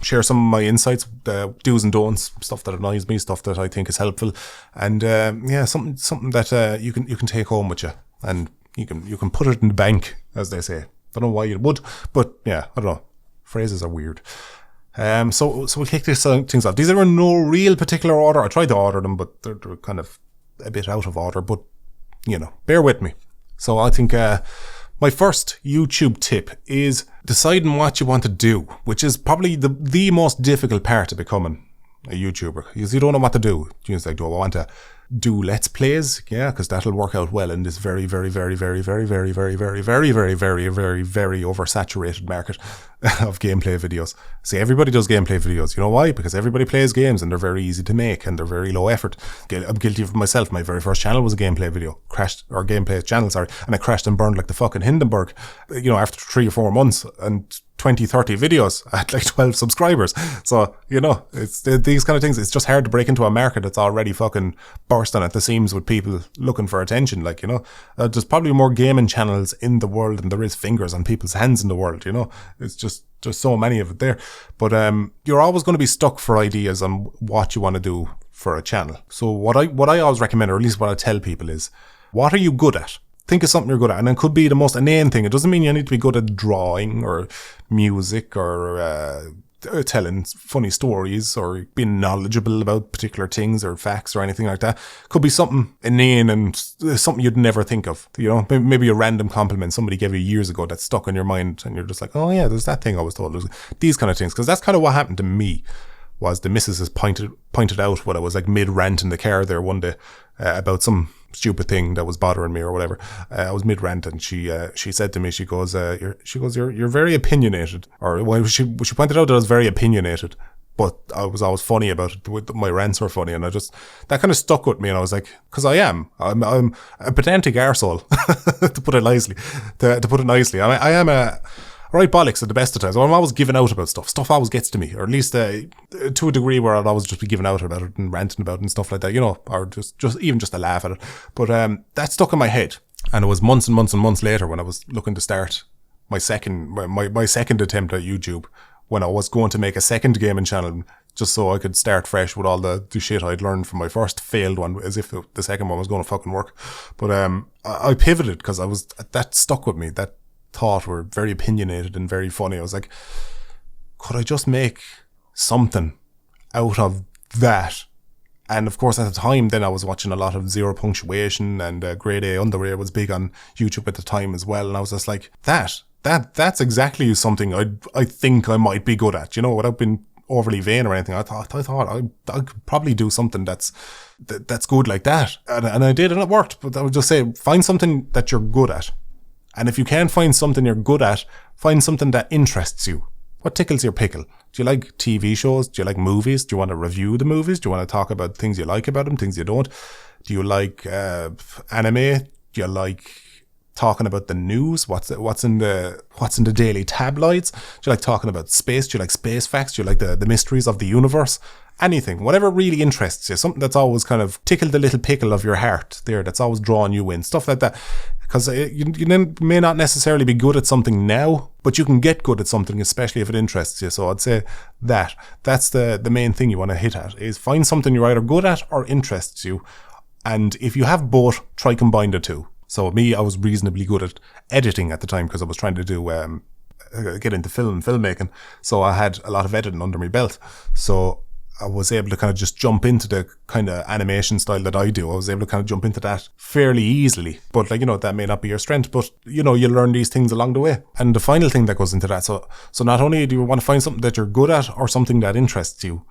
share some of my insights, do's and don'ts, stuff that annoys me, stuff that I think is helpful, and something that you can take home with you, and you can put it in the bank, as they say. Don't know why you would, but yeah, I don't know. Phrases are weird. So we'll kick these things off. These are in no real particular order. I tried to order them, but they're kind of a bit out of order. But bear with me. So I think my first YouTube tip is deciding what you want to do, which is probably the most difficult part of becoming a YouTuber, because you don't know what to do. You just like, do I want to do Let's Plays? Yeah, because that'll work out well in this very, very, very, very, very, very, very, very, very, very, very, very, very oversaturated market of gameplay videos. See, everybody does gameplay videos. You know why? Because everybody plays games and they're very easy to make and they're very low effort. I'm guilty of myself. My very first channel was a gameplay video. Gameplay channel, and I crashed and burned like the fucking Hindenburg, after 3 or 4 months, and 20, 30 videos at like 12 subscribers. So, it's these kind of things. It's just hard to break into a market that's already fucking bursting at the seams with people looking for attention. There's probably more gaming channels in the world than there is fingers on people's hands in the world. It's just so many of it there. But you're always going to be stuck for ideas on what you want to do for a channel. So what I always recommend, or at least what I tell people, is, what are you good at? Think of something you're good at, and it could be the most inane thing. It doesn't mean you need to be good at drawing or music or telling funny stories or being knowledgeable about particular things or facts or anything like that. It could be something inane and something you'd never think of. Maybe a random compliment somebody gave you years ago that's stuck in your mind, and you're just like, oh yeah, there's that thing I was told. These kind of things, because that's kind of what happened to me. Was the missus has pointed out when I was like mid-rant in the car there one day about some stupid thing that was bothering me or whatever. I was mid-rant, and she said to me, she goes, you're very opinionated. Or well, she pointed out that I was very opinionated, but I was always funny about it. My rants were funny, and that kind of stuck with me. And I was like, because I'm a pedantic arsehole, to put it nicely. To put it nicely, I am a right bollocks at the best of times. I'm always giving out about stuff. Stuff always gets to me, or at least to a degree where I'd always just be giving out about it and ranting about it and stuff like that, or just to laugh at it. But that stuck in my head, and it was months and months and months later when I was looking to start my second attempt at YouTube, when I was going to make a second gaming channel just so I could start fresh with all the shit I'd learned from my first failed one, as if the second one was going to fucking work. But I pivoted because that stuck with me. That thought were very opinionated and very funny. I was like, could I just make something out of that? And of course, at the time, then I was watching a lot of Zero Punctuation, and Grade A Underwear was big on YouTube at the time as well. And I was just like, that's exactly something I think I might be good at, without being overly vain or anything. I thought I could probably do something that's good like that. And I did, and it worked. But I would just say, find something that you're good at. And if you can't find something you're good at, find something that interests you. What tickles your pickle? Do you like TV shows? Do you like movies? Do you want to review the movies? Do you want to talk about things you like about them, things you don't? Do you like anime? Do you like talking about the news? What's in the daily tabloids? Do you like talking about space? Do you like space facts? Do you like the mysteries of the universe? Anything, whatever really interests you, something that's always kind of tickled the little pickle of your heart there, that's always drawing you in, stuff like that. Because you may not necessarily be good at something now, but you can get good at something, especially if it interests you. So I'd say that's the main thing you want to hit at, is find something you're either good at or interests you. And if you have both, try combine the two. So me, I was reasonably good at editing at the time because I was trying to do get into filmmaking. So I had a lot of editing under my belt. So I was able to kind of just jump into the kind of animation style that I do. I was able to kind of jump into that fairly easily. But that may not be your strength, but you learn these things along the way. And the final thing that goes into that, so not only do you want to find something that you're good at or something that interests you,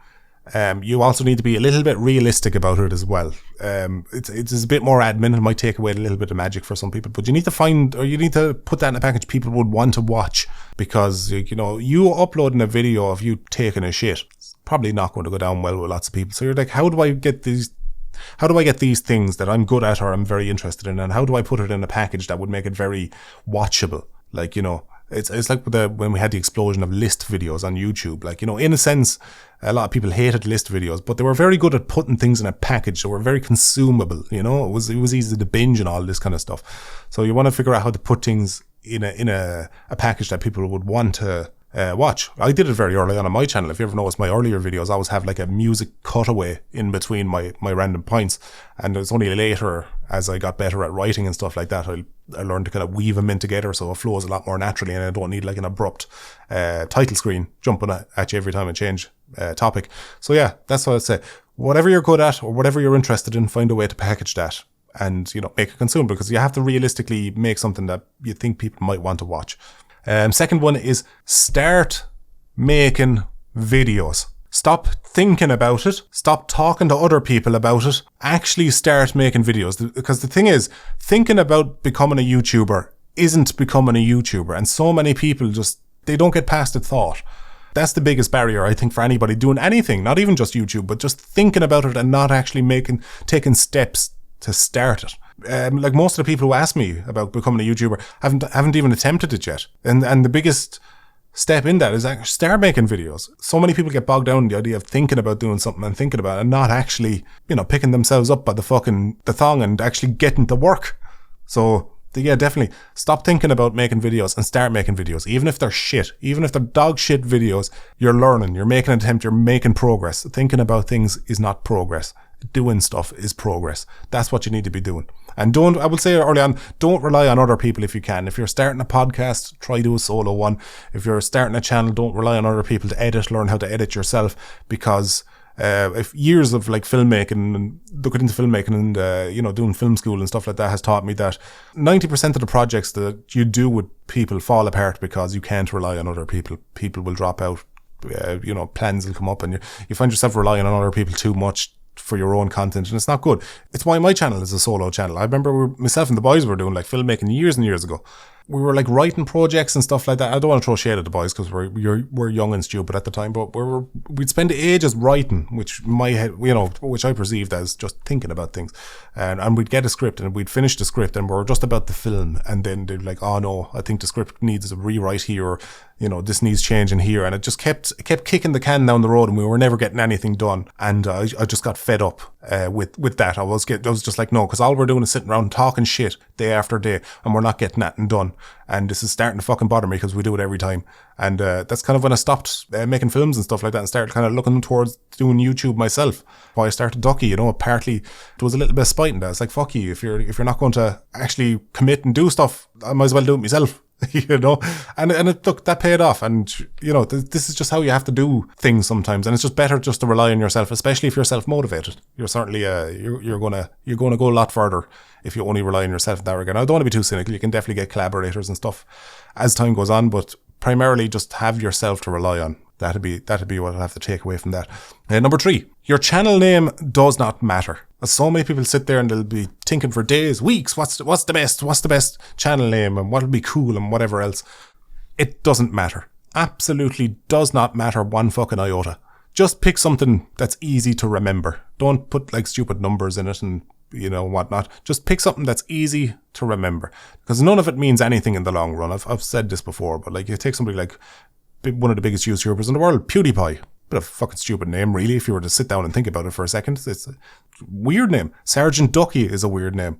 you also need to be a little bit realistic about it as well. It's a bit more admin. It might take away a little bit of magic for some people, but you need to put that in a package people would want to watch, because you uploading a video of you taking a shit, it's probably not going to go down well with lots of people. So you're like, how do I get these things that I'm good at or I'm very interested in, and how do I put it in a package that would make it very watchable? It's like when we had the explosion of list videos on YouTube. In a sense, a lot of people hated list videos, but they were very good at putting things in a package. They were very consumable. It was easy to binge and all this kind of stuff. So you want to figure out how to put things in a package that people would want to watch. I did it very early on my channel. If you ever noticed my earlier videos, I always have like a music cutaway in between my random points. And it's only later, as I got better at writing and stuff like that, I learned to kind of weave them in together so it flows a lot more naturally, and I don't need like an abrupt title screen jumping at you every time I change topic. So yeah, that's what I'd say. Whatever you're good at or whatever you're interested in, find a way to package that and make it consumable, because you have to realistically make something that you think people might want to watch. Second one is start making videos. Stop thinking about it. Stop talking to other people about it. Actually start making videos. Because the thing is, thinking about becoming a YouTuber isn't becoming a YouTuber. And so many people they don't get past the thought. That's the biggest barrier, I think, for anybody doing anything, not even just YouTube, but just thinking about it and not actually taking steps to start it. Like most of the people who ask me about becoming a YouTuber haven't even attempted it yet. And the biggest step in that is actually start making videos. So many people get bogged down in the idea of thinking about doing something and thinking about it and not actually, picking themselves up by the thong and actually getting to work. So yeah, definitely stop thinking about making videos and start making videos. Even if they're shit, even if they're dog shit videos, you're learning, you're making an attempt, you're making progress. Thinking about things is not progress. Doing stuff is progress. That's what you need to be doing. And I would say early on, don't rely on other people if you can. If you're starting a podcast, try do a solo one. If you're starting a channel, don't rely on other people to edit. Learn how to edit yourself, because if years of like filmmaking and looking into filmmaking and doing film school and stuff like that has taught me that 90% of the projects that you do with people fall apart because you can't rely on other people. People will drop out. Plans will come up, and you find yourself relying on other people too much for your own content, and it's not good. It's why my channel is a solo channel. I remember myself and the boys were doing like filmmaking years and years ago, we were like writing projects and stuff like that. I don't want to throw shade at the boys because we're young and stupid at the time, but we'd spend ages writing, which my head, which I perceived as just thinking about things, and we'd get a script and we'd finish the script and we're just about to film, and then they'd be like, oh no, I think the script needs a rewrite here, or this needs changing here, and it just kept kicking the can down the road, and we were never getting anything done. And I just got fed up with that. I was just like, no, because all we're doing is sitting around talking shit day after day, and we're not getting that done. And this is starting to fucking bother me because we do it every time. And that's kind of when I stopped making films and stuff like that and started kind of looking towards doing YouTube myself. Why I started Ducky, partly there was a little bit of spite in that. It's like, fuck you, if you're not going to actually commit and do stuff, I might as well do it myself. And look, that paid off. And this is just how you have to do things sometimes, and it's just better just to rely on yourself, especially if you're self-motivated. You're certainly you're gonna go a lot further if you only rely on yourself in that regard. I don't want to be too cynical. You can definitely get collaborators and stuff as time goes on, but primarily just have yourself to rely on. That'd be what I'll have to take away from that. Number 3, your channel name does not matter. So many people sit there and they'll be thinking for days, weeks, what's the best channel name and what'll be cool and whatever else. It doesn't matter. Absolutely does not matter one fucking iota. Just pick something that's easy to remember. Don't put like stupid numbers in it and whatnot. Just pick something that's easy to remember, because none of it means anything in the long run. I've said this before, but like you take somebody like one of the biggest YouTubers in the world, PewDiePie. Bit of a fucking stupid name, really, if you were to sit down and think about it for a second. It's a weird name. Sergeant Ducky is a weird name.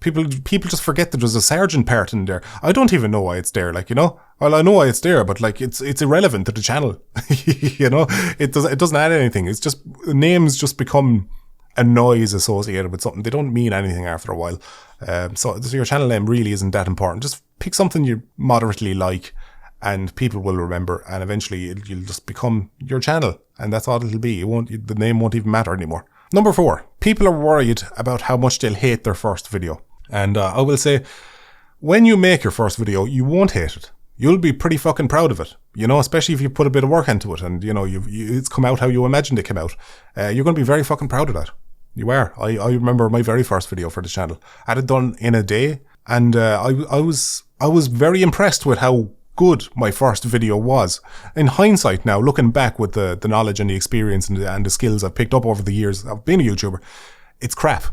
People just forget that there's a sergeant part in there. I don't even know why it's there. Well, I know why it's there, but like it's irrelevant to the channel. It doesn't add anything. It's just names just become a noise associated with something. They don't mean anything after a while. So your channel name really isn't that important. Just pick something you moderately like, and people will remember, and eventually you'll just become your channel, and that's all it'll be. The name won't even matter anymore. Number 4, people are worried about how much they'll hate their first video. And I will say, when you make your first video, you won't hate it. You'll be pretty fucking proud of it, especially if you put a bit of work into it and, it's come out how you imagined it came out. You're going to be very fucking proud of that. You are. I remember my very first video for the channel. I had it done in a day, and I was very impressed with how good my first video was. In hindsight now, looking back with the knowledge and the experience and the skills I've picked up over the years of being a YouTuber, it's crap.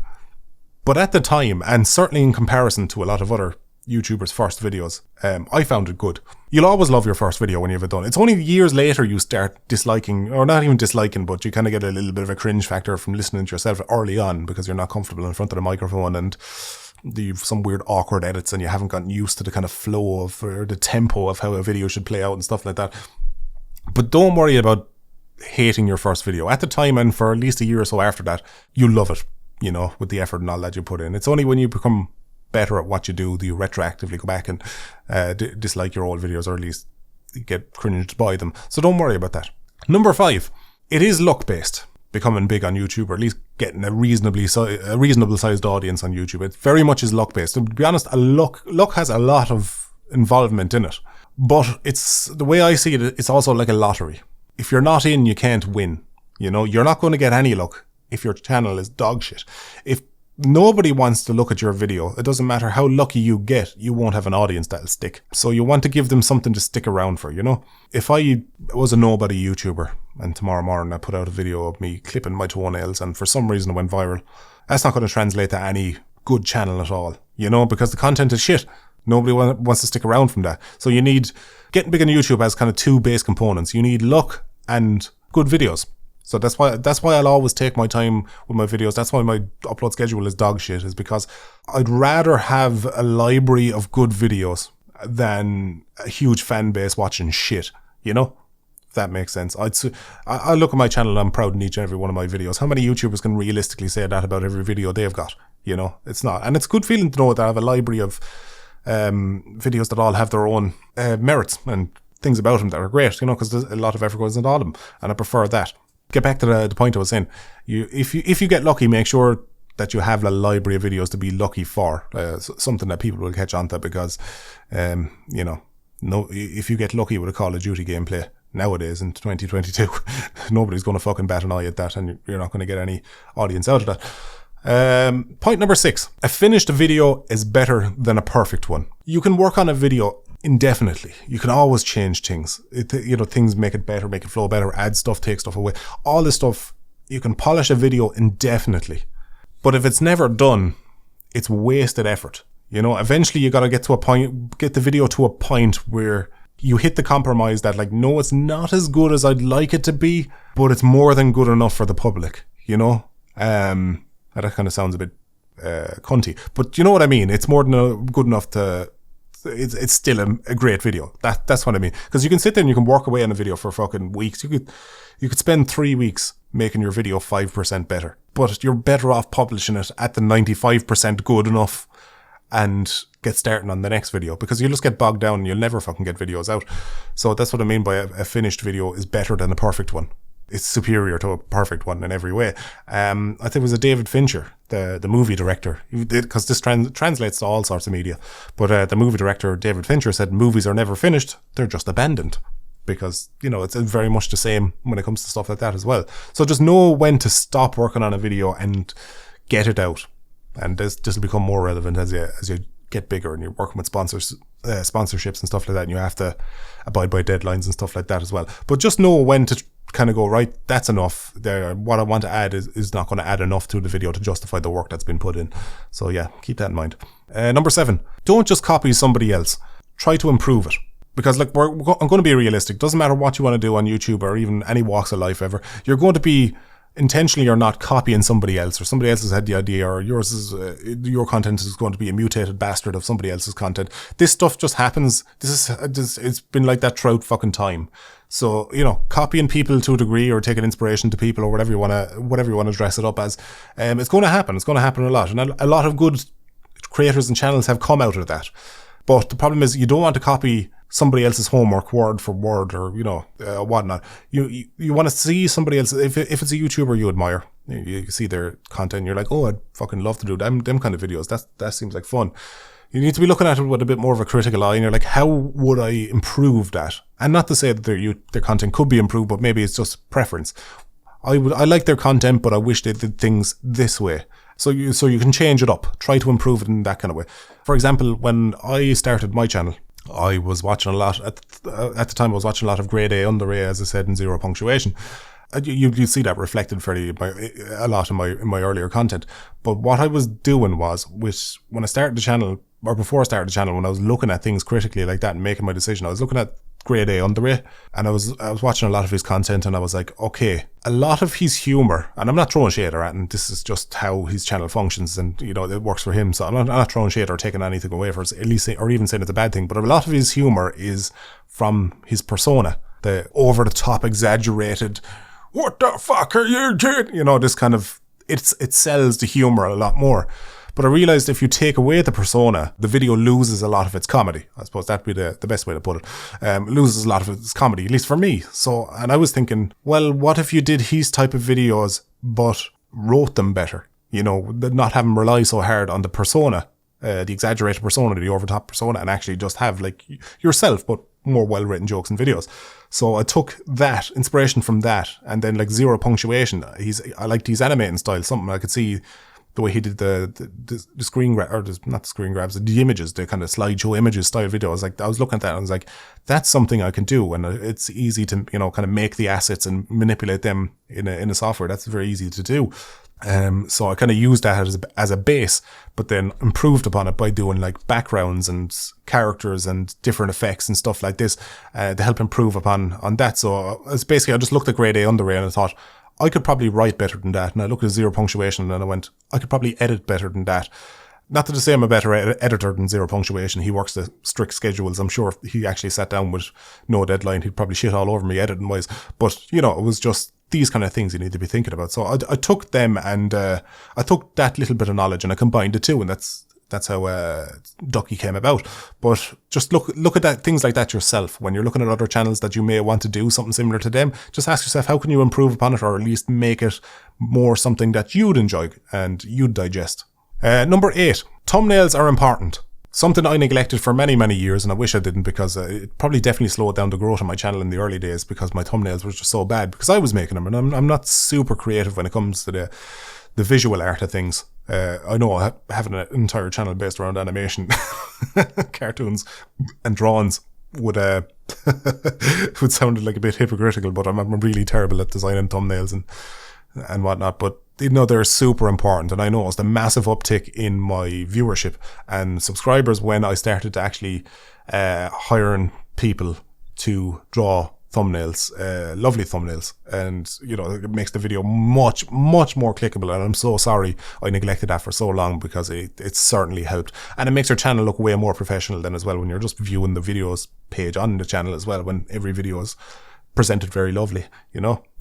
But at the time, and certainly in comparison to a lot of other YouTubers' first videos, I found it good. You'll always love your first video when you have it done. It's only years later you start disliking, or not even disliking, but you kind of get a little bit of a cringe factor from listening to yourself early on because you're not comfortable in front of the microphone, and you've some weird awkward edits and you haven't gotten used to the kind of flow of, or the tempo of how a video should play out and stuff like that. But don't worry about hating your first video. At the time, and for at least a year or so after that, you'll love it, with the effort and all that you put in. It's only when you become better at what you do you retroactively go back and dislike your old videos, or at least get cringed by them. So don't worry about that. Number 5, it is luck based. Becoming big on YouTube, or at least getting a reasonable sized audience on YouTube. It very much is luck based. To be honest, luck has a lot of involvement in it, but it's the way I see it. It's also like a lottery. If you're not in, you can't win. You're not going to get any luck if your channel is dog shit. If nobody wants to look at your video, it doesn't matter how lucky you get, you won't have an audience that'll stick. So you want to give them something to stick around for, If I was a nobody YouTuber and tomorrow morning I put out a video of me clipping my toenails and for some reason it went viral, that's not going to translate to any good channel at all, because the content is shit. Nobody wants to stick around from that. So getting big on YouTube has kind of 2 base components. You need luck and good videos. So that's why I'll always take my time with my videos. That's why my upload schedule is dog shit, is because I'd rather have a library of good videos than a huge fan base watching shit, if that makes sense. I look at my channel and I'm proud in each and every one of my videos. How many YouTubers can realistically say that about every video they've got? It's not. And it's a good feeling to know that I have a library of videos that all have their own merits and things about them that are great, because there's a lot of effort goes into all of them, and I prefer that. Get back to the point I was saying. If you get lucky, make sure that you have a library of videos to be lucky for, something that people will catch on to, because if you get lucky with a Call of Duty gameplay nowadays in 2022, nobody's going to fucking bat an eye at that, and you're not going to get any audience out of that. Point number 6. A finished video is better than a perfect one. You can work on a video indefinitely. You can always change things. Things make it better, make it flow better, add stuff, take stuff away. All this stuff, you can polish a video indefinitely. But if it's never done, it's wasted effort. Eventually you got to get the video to a point where you hit the compromise that no, it's not as good as I'd like it to be, but it's more than good enough for the public, That kind of sounds a bit cunty, but you know what I mean. It's more than good enough to. It's still a great video. That's what I mean. Because you can sit there and you can work away on a video for fucking weeks. You could spend 3 weeks making your video 5% better, but you're better off publishing it at the 95% good enough and get starting on the next video, because you'll just get bogged down and you'll never fucking get videos out. So that's what I mean by a finished video is better than a perfect one. It's superior to a perfect one in every way. I think it was a David Fincher, the movie director, because this translates to all sorts of media. But the movie director, David Fincher, said movies are never finished, they're just abandoned. Because, it's very much the same when it comes to stuff like that as well. So just know when to stop working on a video and get it out. And this will become more relevant as you get bigger and you're working with sponsorships and stuff like that, and you have to abide by deadlines and stuff like that as well. But just know when to kind of go, right, that's enough there. What I want to add is not going to add enough to the video to justify the work that's been put in. So yeah, keep that in mind. Number 7, don't just copy somebody else. Try to improve it. Because I'm going to be realistic. Doesn't matter what you want to do on YouTube or even any walks of life ever. You're going to be intentionally or not copying somebody else, or somebody else has had the idea, or your content is going to be a mutated bastard of somebody else's content. This stuff just happens. It's been like that throughout fucking time. So, copying people to a degree or taking inspiration to people or whatever you want to dress it up as, it's going to happen. It's going to happen a lot. And a lot of good creators and channels have come out of that. But the problem is you don't want to copy somebody else's homework word for word or, whatnot. You want to see somebody else. If it's a YouTuber you admire, you see their content and you're like, oh, I'd fucking love to do them kind of videos. That seems like fun. You need to be looking at it with a bit more of a critical eye, and you're like, how would I improve that? And not to say that their content could be improved, but maybe it's just preference. I like their content, but I wish they did things this way. So you can change it up, try to improve it in that kind of way. For example, when I started my channel, I was watching a lot at the time. I was watching a lot of grade A, under A, as I said, and zero punctuation. You see that reflected a lot in my earlier content. But what I was doing was, when I started the channel, or before I started the channel, when I was looking at things critically like that and making my decision, I was looking at grade A, under A, and I was watching a lot of his content, and I was like, okay, a lot of his humor, and I'm not throwing shade or at, and this is just how his channel functions, and it works for him, so I'm not throwing shade or taking anything away for it, at least, or even saying it's a bad thing, but a lot of his humor is from his persona, the over the top exaggerated, what the fuck are you doing? This kind of, it sells the humor a lot more. But I realized if you take away the persona, the video loses a lot of its comedy. I suppose that'd be the best way to put it. Loses a lot of its comedy, at least for me. So, and I was thinking, well, what if you did his type of videos, but wrote them better? Not have him rely so hard on the persona, the exaggerated persona, the over-the-top persona, and actually just have like yourself, but more well-written jokes and videos. So I took that inspiration from that, and then like zero punctuation. I liked his animating style, something I could see. The way he did the screen grab, or not the screen grabs, the images, the kind of slideshow images style video. I was looking at that and I was like, that's something I can do. And it's easy to, kind of make the assets and manipulate them in a software. That's very easy to do. So I kind of used that as a base, but then improved upon it by doing like backgrounds and characters and different effects and stuff like this, to help improve on that. So it's basically, I just looked at grade A, under A, and I thought, I could probably write better than that. And I looked at zero punctuation and I went, I could probably edit better than that. Not to say I'm a better editor than zero punctuation. He works the strict schedules. I'm sure if he actually sat down with no deadline, he'd probably shit all over me editing wise. But, it was just these kind of things you need to be thinking about. So I took them and I took that little bit of knowledge and I combined the two, and that's how Ducky came about. But just look at that, things like that yourself. When you're looking at other channels that you may want to do something similar to them, just ask yourself, how can you improve upon it, or at least make it more something that you'd enjoy and you'd digest. Number 8, thumbnails are important. Something I neglected for many, many years, and I wish I didn't, because it probably definitely slowed down the growth of my channel in the early days, because my thumbnails were just so bad, because I was making them, and I'm not super creative when it comes to the visual art of things. I know having an entire channel based around animation, cartoons and drawings would would sound like a bit hypocritical, but I'm really terrible at designing thumbnails and whatnot. But they're super important, and I noticed a massive uptick in my viewership and subscribers when I started to actually hiring people to draw thumbnails, lovely thumbnails, and it makes the video much more clickable. And I'm so sorry I neglected that for so long, because it certainly helped, and it makes your channel look way more professional then as well when you're just viewing the videos page on the channel as well, when every video is presented very lovely.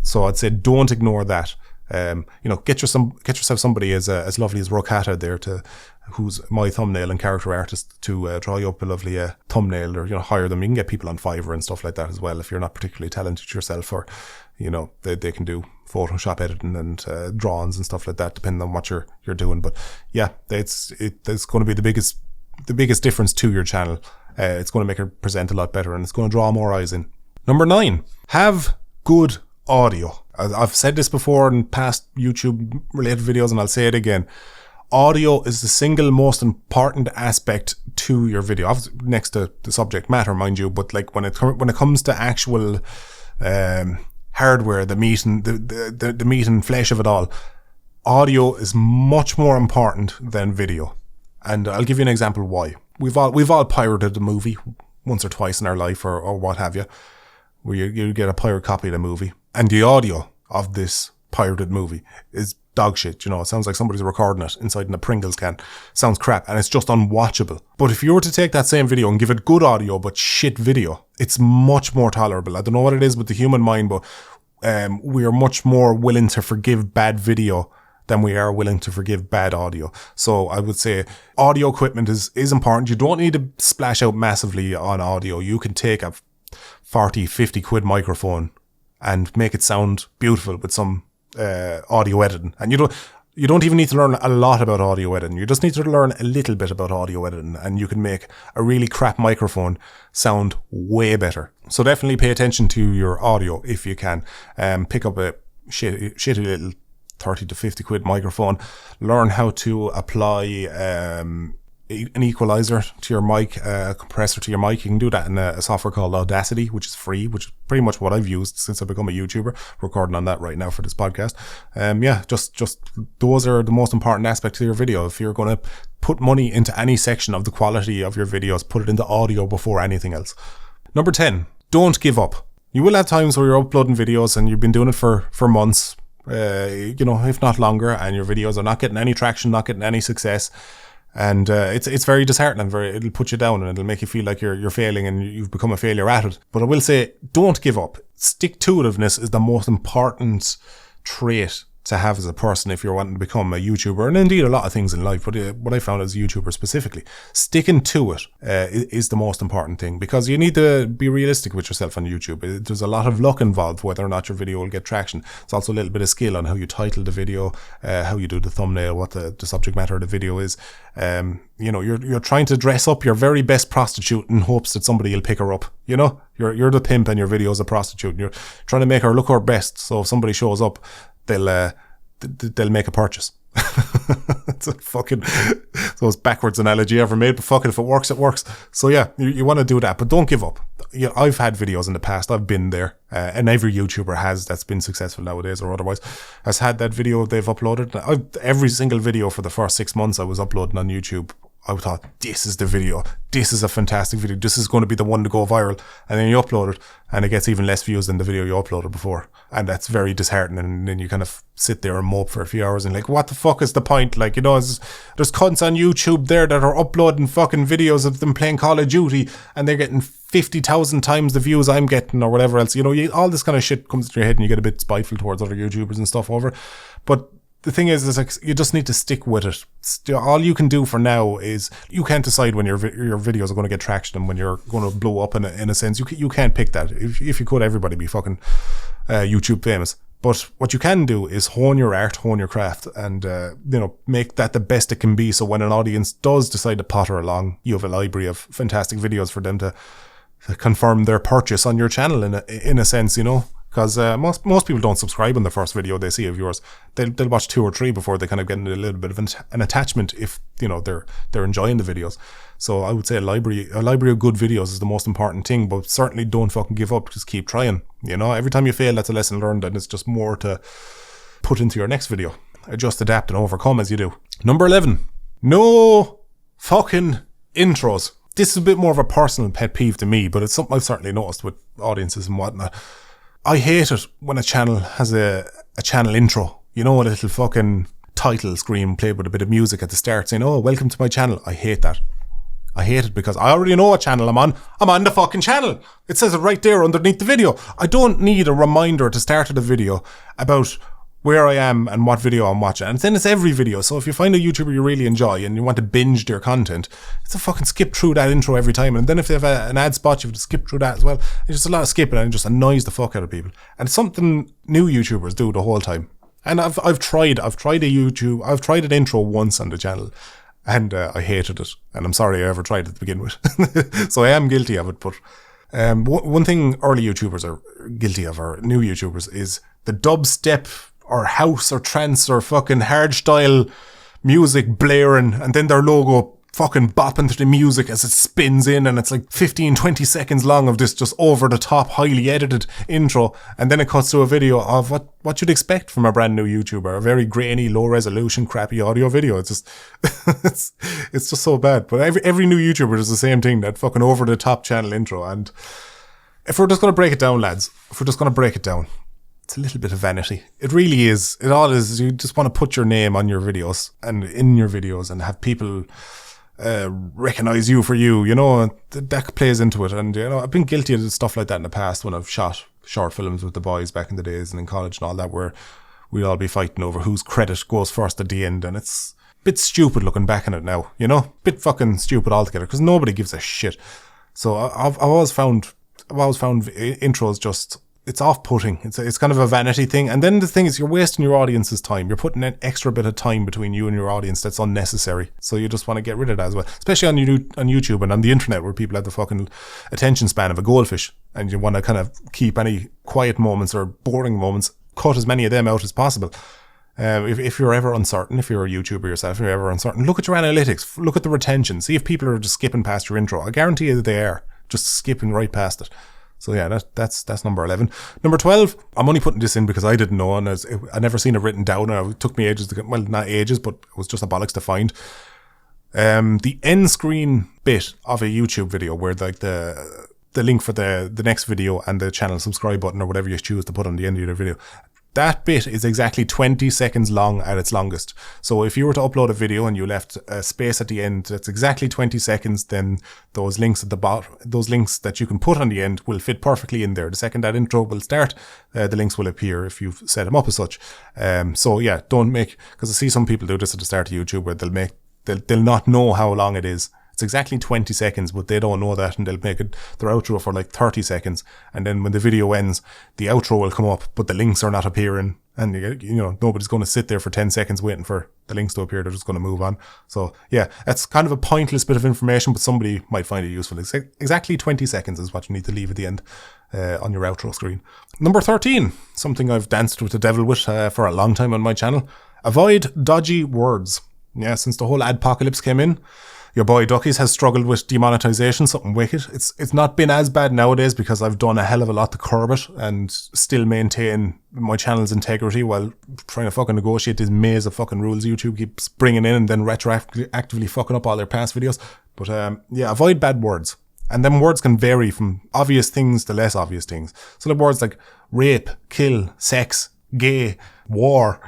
So I'd say don't ignore that. Get yourself somebody as lovely as Rokata there, who's my thumbnail and character artist, to draw you up a lovely thumbnail, or hire them. You can get people on Fiverr and stuff like that as well if you're not particularly talented yourself, or they can do Photoshop editing and drawings and stuff like that, depending on what you're doing. But yeah, it's going to be the biggest difference to your channel. It's going to make it present a lot better, and it's going to draw more eyes in. Number 9, have good audio. I've said this before in past YouTube related videos, and I'll say it again. Audio is the single most important aspect to your video, obviously next to the subject matter, mind you. But like when it comes to actual hardware, the meat and flesh of it all, audio is much more important than video. And I'll give you an example why. We've all pirated a movie once or twice in our life, or what have you, where you get a pirate copy of the movie, and the audio of this pirated movie is dog shit. It sounds like somebody's recording it inside in a Pringles can. Sounds crap, and it's just unwatchable. But if you were to take that same video and give it good audio but shit video, it's much more tolerable. I don't know what it is with the human mind, but we are much more willing to forgive bad video than we are willing to forgive bad audio. So I would say audio equipment is important. You don't need to splash out massively on audio. You can take a 40-50 quid microphone and make it sound beautiful with some audio editing. And you don't even need to learn a lot about audio editing. You just need to learn a little bit about audio editing, and you can make a really crap microphone sound way better. So definitely pay attention to your audio if you can. Pick up a shitty little 30 to 50 quid microphone. Learn how to apply an equalizer to your mic, a compressor to your mic. You can do that in a software called Audacity, which is free, which is pretty much what I've used since I've become a YouTuber, recording on that right now for this podcast. Just those are the most important aspects of your video. If you're going to put money into any section of the quality of your videos, put it into audio before anything else. Number 10, don't give up. You will have times where you're uploading videos and you've been doing it for months, if not longer, and your videos are not getting any traction, not getting any success. And it's very disheartening. It'll put you down, and it'll make you feel like you're failing and you've become a failure at it. But I will say, don't give up. Stick-to-itiveness is the most important trait to have as a person if you're wanting to become a YouTuber, and indeed a lot of things in life, but what I found as a YouTuber specifically, sticking to it is the most important thing, because you need to be realistic with yourself on YouTube. There's a lot of luck involved whether or not your video will get traction. It's also a little bit of skill on how you title the video, how you do the thumbnail, what the subject matter of the video is. You're trying to dress up your very best prostitute in hopes that somebody will pick her up. You're the pimp and your video is a prostitute, and you're trying to make her look her best, so if somebody shows up, they'll make a purchase. It's a fucking most backwards analogy ever made, but fuck it, if it works, it works. So yeah, you want to do that, but don't give up. I've had videos in the past, I've been there, and every YouTuber has that's been successful nowadays or otherwise has had that video they've uploaded. Every single video for the first 6 months I was uploading on YouTube, I thought, this is the video. This is a fantastic video. This is going to be the one to go viral. And then you upload it, and it gets even less views than the video you uploaded before. And that's very disheartening. And then you kind of sit there and mope for a few hours and like, what the fuck is the point? Like, there's cunts on YouTube there that are uploading fucking videos of them playing Call of Duty, and they're getting 50,000 times the views I'm getting, or whatever else. All this kind of shit comes into your head, and you get a bit spiteful towards other YouTubers and stuff over. But the thing is like, you just need to stick with it. All you can do for now is, you can't decide when your videos are going to get traction and when you're going to blow up in a sense. You can't pick that. If you could, everybody be fucking YouTube famous. But what you can do is hone your art, hone your craft, and make that the best it can be. So when an audience does decide to potter along, you have a library of fantastic videos for them to confirm their purchase on your channel in a sense, Because most people don't subscribe on the first video they see of yours. They'll watch 2 or 3 before they kind of get a little bit of an attachment if, you know, they're enjoying the videos. So I would say a library of good videos is the most important thing, but certainly don't fucking give up. Just keep trying. You know, every time you fail, that's a lesson learned, and it's just more to put into your next video. Adjust, adapt, and overcome as you do. Number 11. No fucking intros. This is a bit more of a personal pet peeve to me, but it's something I've certainly noticed with audiences and whatnot. I hate it when a channel has a channel intro. You know, a little fucking title screen played with a bit of music at the start saying, oh, welcome to my channel. I hate that. I hate it because I already know what channel I'm on. I'm on the fucking channel. It says it right there underneath the video. I don't need a reminder to start the video about where I am and what video I'm watching. And then it's every video. So if you find a YouTuber you really enjoy and you want to binge their content, it's a fucking skip through that intro every time. And then if they have an ad spot, you have to skip through that as well. It's just a lot of skipping, and it just annoys the fuck out of people. And it's something new YouTubers do the whole time. And I've tried an intro once on the channel, and I hated it. And I'm sorry I ever tried it to begin with. So I am guilty of it. But one thing early YouTubers are guilty of, or new YouTubers, is the dubstep or house or trance or fucking hardstyle music blaring, and then their logo fucking bopping to the music as it spins in, and it's like 15-20 seconds long of this just over the top highly edited intro, and then it cuts to a video of what you'd expect from a brand new YouTuber, a very grainy, low resolution, crappy audio video. It's just it's just so bad. But every new YouTuber does the same thing, that fucking over the top channel intro. And if we're just going to break it down, lads, it's a little bit of vanity. It really is. It all is. You just want to put your name on your videos and in your videos and have people recognize you for you, you know. That plays into it. And, you know, I've been guilty of stuff like that in the past when I've shot short films with the boys back in the days and in college and all that, where we'd all be fighting over whose credit goes first at the end. And it's a bit stupid looking back on it now, you know. Bit fucking stupid altogether, because nobody gives a shit. So I've always found intros just, it's off-putting. It's kind of a vanity thing. And then the thing is, you're wasting your audience's time. You're putting an extra bit of time between you and your audience that's unnecessary. So you just want to get rid of that as well. Especially on YouTube and on the internet, where people have the fucking attention span of a goldfish. And you want to kind of keep any quiet moments or boring moments, cut as many of them out as possible. If you're ever uncertain, if you're a YouTuber yourself, if you're ever uncertain, look at your analytics. Look at the retention. See if people are just skipping past your intro. I guarantee you that they are. Just skipping right past it. So yeah, that's number 11. Number 12, I'm only putting this in because I didn't know, and I never seen it written down, and it took me ages to get, well, not ages, but it was just a bollocks to find. The end screen bit of a YouTube video, where like the link for the next video and the channel subscribe button or whatever you choose to put on the end of your video, that bit is exactly 20 seconds long at its longest. So if you were to upload a video and you left a space at the end that's exactly 20 seconds, then those links at the bottom, those links that you can put on the end, will fit perfectly in there. The second that intro will start, the links will appear if you've set them up as such. So yeah, don't make, because I see some people do this at the start of YouTube, where they'll not know how long it is. It's exactly 20 seconds, but they don't know that, and they'll make their outro for like 30 seconds. And then when the video ends, the outro will come up, but the links are not appearing. And, you know, nobody's going to sit there for 10 seconds waiting for the links to appear. They're just going to move on. So, yeah, that's kind of a pointless bit of information, but somebody might find it useful. Exactly 20 seconds is what you need to leave at the end on your outro screen. Number 13, something I've danced with the devil with for a long time on my channel. Avoid dodgy words. Yeah, since the whole adpocalypse came in, your boy Ducky's has struggled with demonetization, something wicked. It's not been as bad nowadays, because I've done a hell of a lot to curb it and still maintain my channel's integrity while trying to fucking negotiate this maze of fucking rules YouTube keeps bringing in and then retroactively fucking up all their past videos. But yeah, avoid bad words. And then words can vary from obvious things to less obvious things. So the words like rape, kill, sex, gay, war,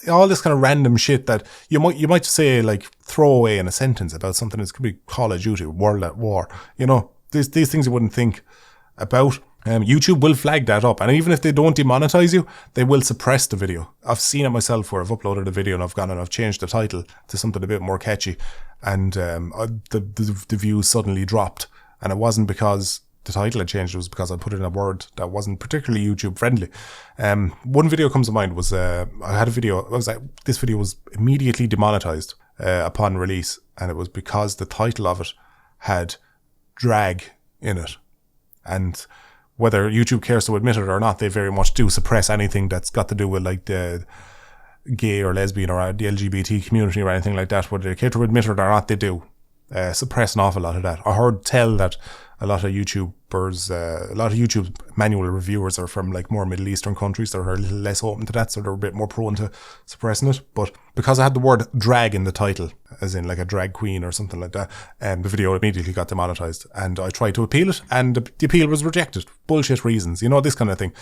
all this kind of random shit that you might say, like, throw away in a sentence about something that could be Call of Duty, World at War. You know, these things you wouldn't think about. YouTube will flag that up, and even if they don't demonetize you, they will suppress the video. I've seen it myself, where I've uploaded a video and I've gone and I've changed the title to something a bit more catchy, and the views suddenly dropped. And it wasn't because the title had changed, it was because I put in a word that wasn't particularly YouTube friendly. One video comes to mind was, I had a video, this video was immediately demonetized upon release, and it was because the title of it had drag in it. And whether YouTube cares to admit it or not, they very much do suppress anything that's got to do with like the gay or lesbian or the LGBT community or anything like that. Whether they care to admit it or not, they do suppress an awful lot of that. I heard tell that a lot of YouTubers, a lot of YouTube manual reviewers are from like more Middle Eastern countries that are a little less open to that, so they're a bit more prone to suppressing it. But because I had the word drag in the title, as in like a drag queen or something like that, the video immediately got demonetized, and I tried to appeal it, and the appeal was rejected. Bullshit reasons, you know, this kind of thing.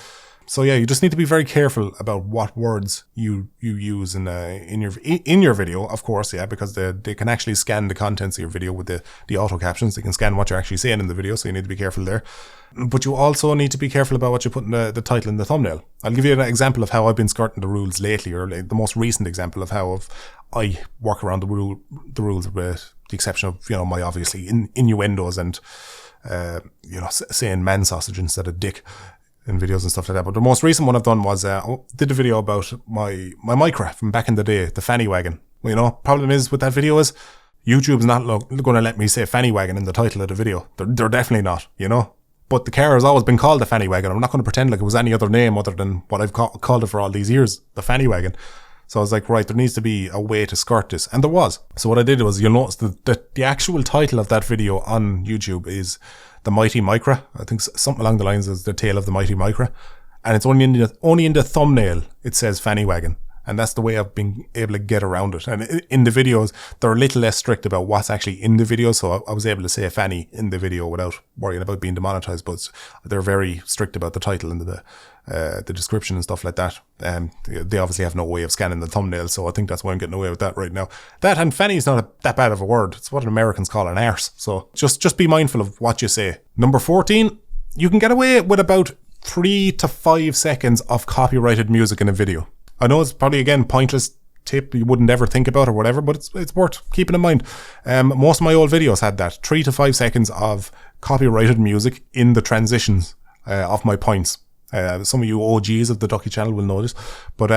So yeah, you just need to be very careful about what words you use in your video, of course, yeah, because they can actually scan the contents of your video with the auto captions. They can scan what you're actually saying in the video, so you need to be careful there. But you also need to be careful about what you put in the title and the thumbnail. I'll give you an example of how I've been skirting the rules lately, or like the most recent example of how I work around the rules, with the exception of, you know, my obviously innuendos and saying man sausage instead of dick in videos and stuff like that. But the most recent one I've done was I did a video about my Micra from back in the day, the fanny wagon. Well, you know, problem is with that video is YouTube's not going to let me say fanny wagon in the title of the video. They're definitely not, you know. But the car has always been called the fanny wagon. I'm not going to pretend like it was any other name other than what I've called it for all these years, the fanny wagon. So I was like, right, there needs to be a way to skirt this. And there was. So what I did was, you'll notice that the actual title of that video on YouTube is The Mighty Micra. I think something along the lines is The Tale of the Mighty Micra. And it's only in the thumbnail it says fanny wagon. And that's the way I've been able to get around it. And in the videos, they're a little less strict about what's actually in the video. So I was able to say fanny in the video without worrying about being demonetized. But they're very strict about the title and the description and stuff like that. They obviously have no way of scanning the thumbnail. So I think that's why I'm getting away with that right now. That and fanny is not that bad of a word. It's what Americans call an arse. So just be mindful of what you say. Number 14, you can get away with about 3 to 5 seconds of copyrighted music in a video. I know it's probably, again, pointless tip you wouldn't ever think about or whatever, but it's worth keeping in mind. Most of my old videos had that 3 to 5 seconds of copyrighted music in the transitions of my points. Some of you OGs of the Ducky channel will know this, but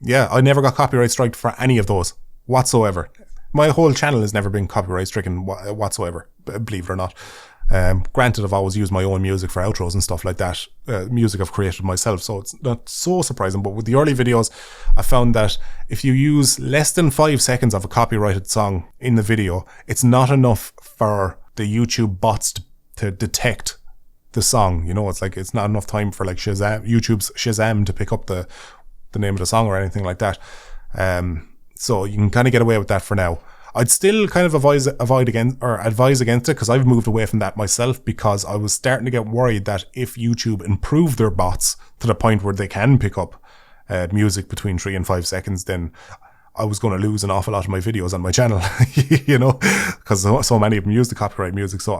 yeah, I never got copyright striked for any of those whatsoever. My whole channel has never been copyright stricken whatsoever, believe it or not. Granted, I've always used my own music for outros and stuff like that, music I've created myself, so it's not so surprising. But with the early videos, I found that if you use less than 5 seconds of a copyrighted song in the video, it's not enough for the YouTube bots to detect the song. You know, it's like, it's not enough time for like YouTube's Shazam to pick up the name of the song or anything like that. So you can kind of get away with that for now. I'd still kind of advise against it, because I've moved away from that myself, because I was starting to get worried that if YouTube improved their bots to the point where they can pick up music between 3 and 5 seconds, then I was going to lose an awful lot of my videos on my channel, you know, because so many of them use the copyright music. So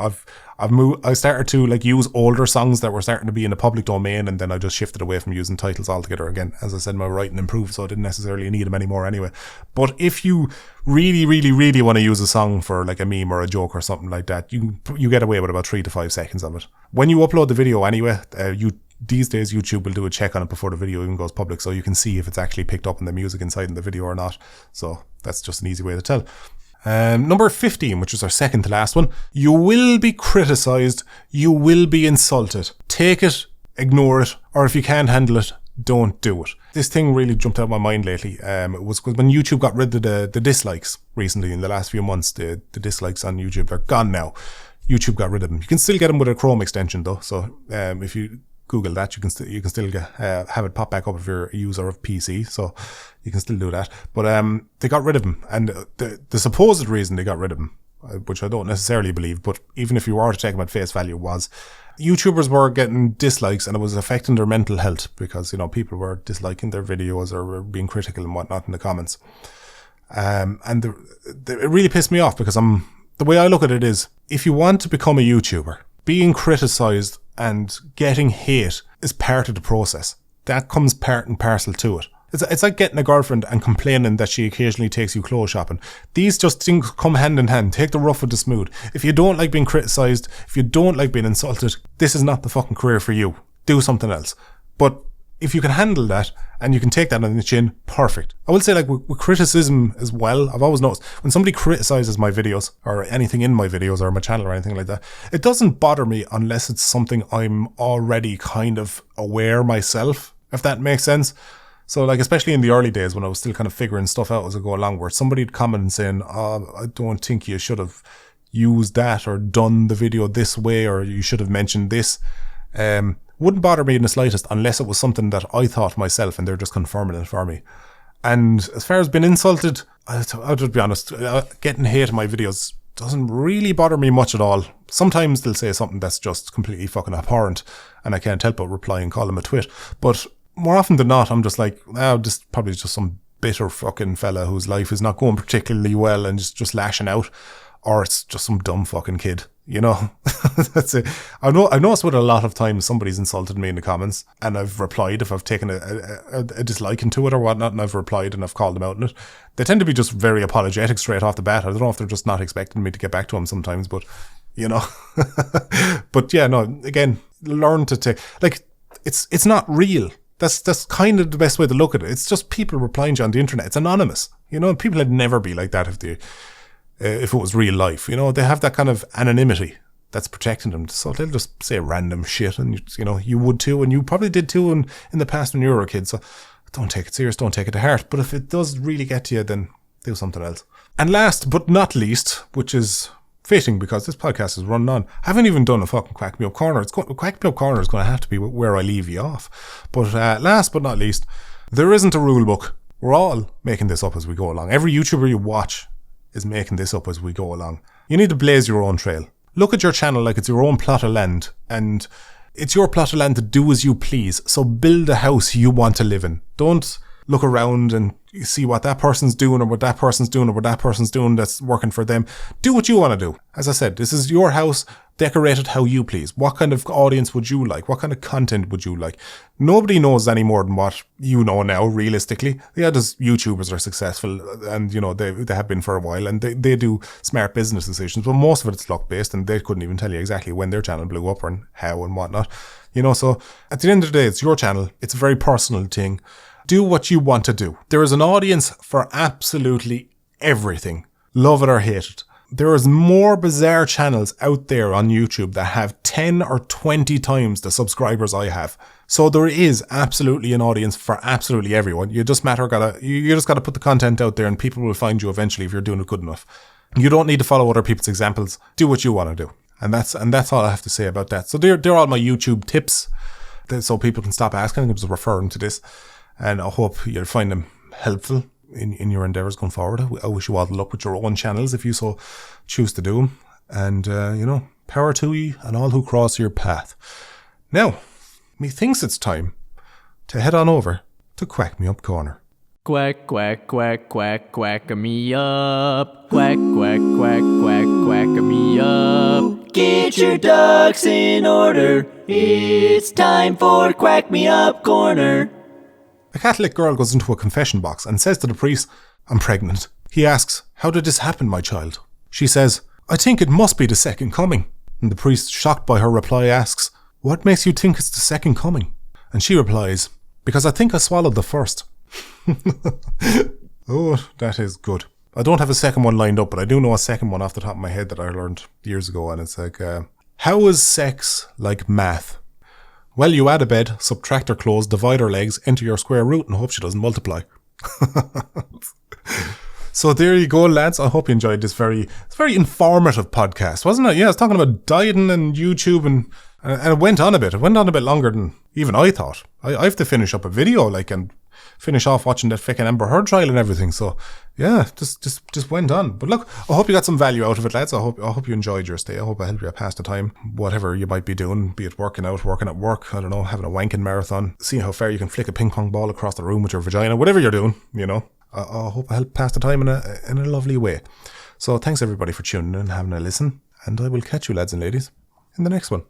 I started to like use older songs that were starting to be in the public domain, and then I just shifted away from using titles altogether. Again, as I said, my writing improved, so I didn't necessarily need them anymore anyway. But if you really, really, really want to use a song for like a meme or a joke or something like that, you get away with about 3 to 5 seconds of it. When you upload the video anyway, these days YouTube will do a check on it before the video even goes public, so you can see if it's actually picked up in the music inside in the video or not. So that's just an easy way to tell. Number 15, which is our second to last one. You will be criticised. You will be insulted. Take it, ignore it, or if you can't handle it, don't do it. This thing really jumped out of my mind lately. It was when YouTube got rid of the dislikes recently in the last few months. The dislikes on YouTube are gone now. YouTube got rid of them. You can still get them with a Chrome extension though. So if you Google that, you can still have it pop back up if you're a user of PC, so you can still do that. But they got rid of them, and the supposed reason they got rid of them, which I don't necessarily believe, but even if you were to take them at face value, was YouTubers were getting dislikes and it was affecting their mental health, because, you know, people were disliking their videos or were being critical and whatnot in the comments. And it really pissed me off, because the way I look at it is, if you want to become a YouTuber, being criticised and getting hate is part of the process. That comes part and parcel to it. It's like getting a girlfriend and complaining that she occasionally takes you clothes shopping. These just things come hand in hand. Take the rough with the smooth. If you don't like being criticised, if you don't like being insulted, this is not the fucking career for you. Do something else. But if you can handle that and you can take that on the chin, perfect. I will say, like, with criticism as well, I've always noticed when somebody criticizes my videos or anything in my videos or my channel or anything like that, it doesn't bother me unless it's something I'm already kind of aware myself, if that makes sense. So, like, especially in the early days when I was still kind of figuring stuff out as I go along, where somebody'd comment and saying, I don't think you should have used that or done the video this way, or you should have mentioned this. Wouldn't bother me in the slightest unless it was something that I thought myself and they're just confirming it for me. And as far as being insulted, I'll just be honest, getting hate in my videos doesn't really bother me much at all. Sometimes they'll say something that's just completely fucking abhorrent and I can't help but reply and call them a twit. But more often than not, I'm just like, this probably just some bitter fucking fella whose life is not going particularly well and just lashing out. Or it's just some dumb fucking kid, you know. That's it. I've noticed with a lot of times somebody's insulted me in the comments and I've replied if I've taken a disliking to it or whatnot, and I've replied and I've called them out on it. They tend to be just very apologetic straight off the bat. I don't know if they're just not expecting me to get back to them sometimes, but, you know. But yeah, no, again, learn to take, like, it's not real. That's kind of the best way to look at it. It's just people replying to you on the internet. It's anonymous, you know. People would never be like that if it was real life, you know. They have that kind of anonymity that's protecting them, so they'll just say random shit, and you know, you would too, and you probably did too in the past when you were a kid. So don't take it serious, don't take it to heart. But if it does really get to you, then do something else. And last but not least, which is fitting because this podcast is running on, I haven't even done a fucking Quack Me Up Corner. Quack Me Up Corner is going to have to be where I leave you off. But last but not least, there isn't a rule book. We're all making this up as we go along. Every YouTuber you watch is making this up as we go along. You need to blaze your own trail. Look at your channel like it's your own plot of land, and it's your plot of land to do as you please. So build a house you want to live in. Don't look around and see what that person's doing or what that person's doing or what that person's doing that's working for them. Do what you want to do. As I said, this is your house. Decorate it how you please. What kind of audience would you like? What kind of content would you like? Nobody knows any more than what you know now, realistically. Yeah, those YouTubers are successful and, you know, they have been for a while, and they do smart business decisions, but most of it's luck based, and they couldn't even tell you exactly when their channel blew up and how and whatnot. You know, so at the end of the day, it's your channel. It's a very personal thing. Do what you want to do. There is an audience for absolutely everything. Love it or hate it. There is more bizarre channels out there on YouTube that have 10 or 20 times the subscribers I have. So there is absolutely an audience for absolutely everyone. You just gotta put the content out there and people will find you eventually if you're doing it good enough. You don't need to follow other people's examples. Do what you want to do. And that's all I have to say about that. So they're all my YouTube tips. So people can stop asking. I'm just referring to this. And I hope you'll find them helpful in your endeavours going forward. I wish you all the luck with your own channels if you so choose to do them. And, you know, power to you and all who cross your path. Now, methinks it's time to head on over to Quack Me Up Corner. Quack, quack, quack, quack, quack me up. Quack, quack, quack, quack, quack me up. Get your ducks in order. It's time for Quack Me Up Corner. A Catholic girl goes into a confession box and says to the priest, "I'm pregnant." He asks, "How did this happen, my child?" She says, "I think it must be the second coming." And the priest, shocked by her reply, asks, "What makes you think it's the second coming?" And she replies, "Because I think I swallowed the first." Oh, that is good. I don't have a second one lined up, but I do know a second one off the top of my head that I learned years ago, and it's like, how is sex like math? Well, you add a bed, subtract her clothes, divide her legs, enter your square root, and hope she doesn't multiply. So there you go, lads. I hope you enjoyed this very informative podcast, wasn't it? Yeah, I was talking about dieting and YouTube, and it went on a bit. It went on a bit longer than even I thought. I have to finish up a video, and finish off watching that fucking Amber Heard trial and everything. So yeah, just went on. But look, I hope you got some value out of it, lads. I hope you enjoyed your stay. I hope I helped you pass the time, whatever you might be doing, be it working out, working at work, I don't know, having a wanking marathon, seeing how far you can flick a ping pong ball across the room with your vagina, whatever you're doing, you know. I hope I helped pass the time in a lovely way. So thanks everybody for tuning in and having a listen, and I will catch you, lads and ladies, in the next one.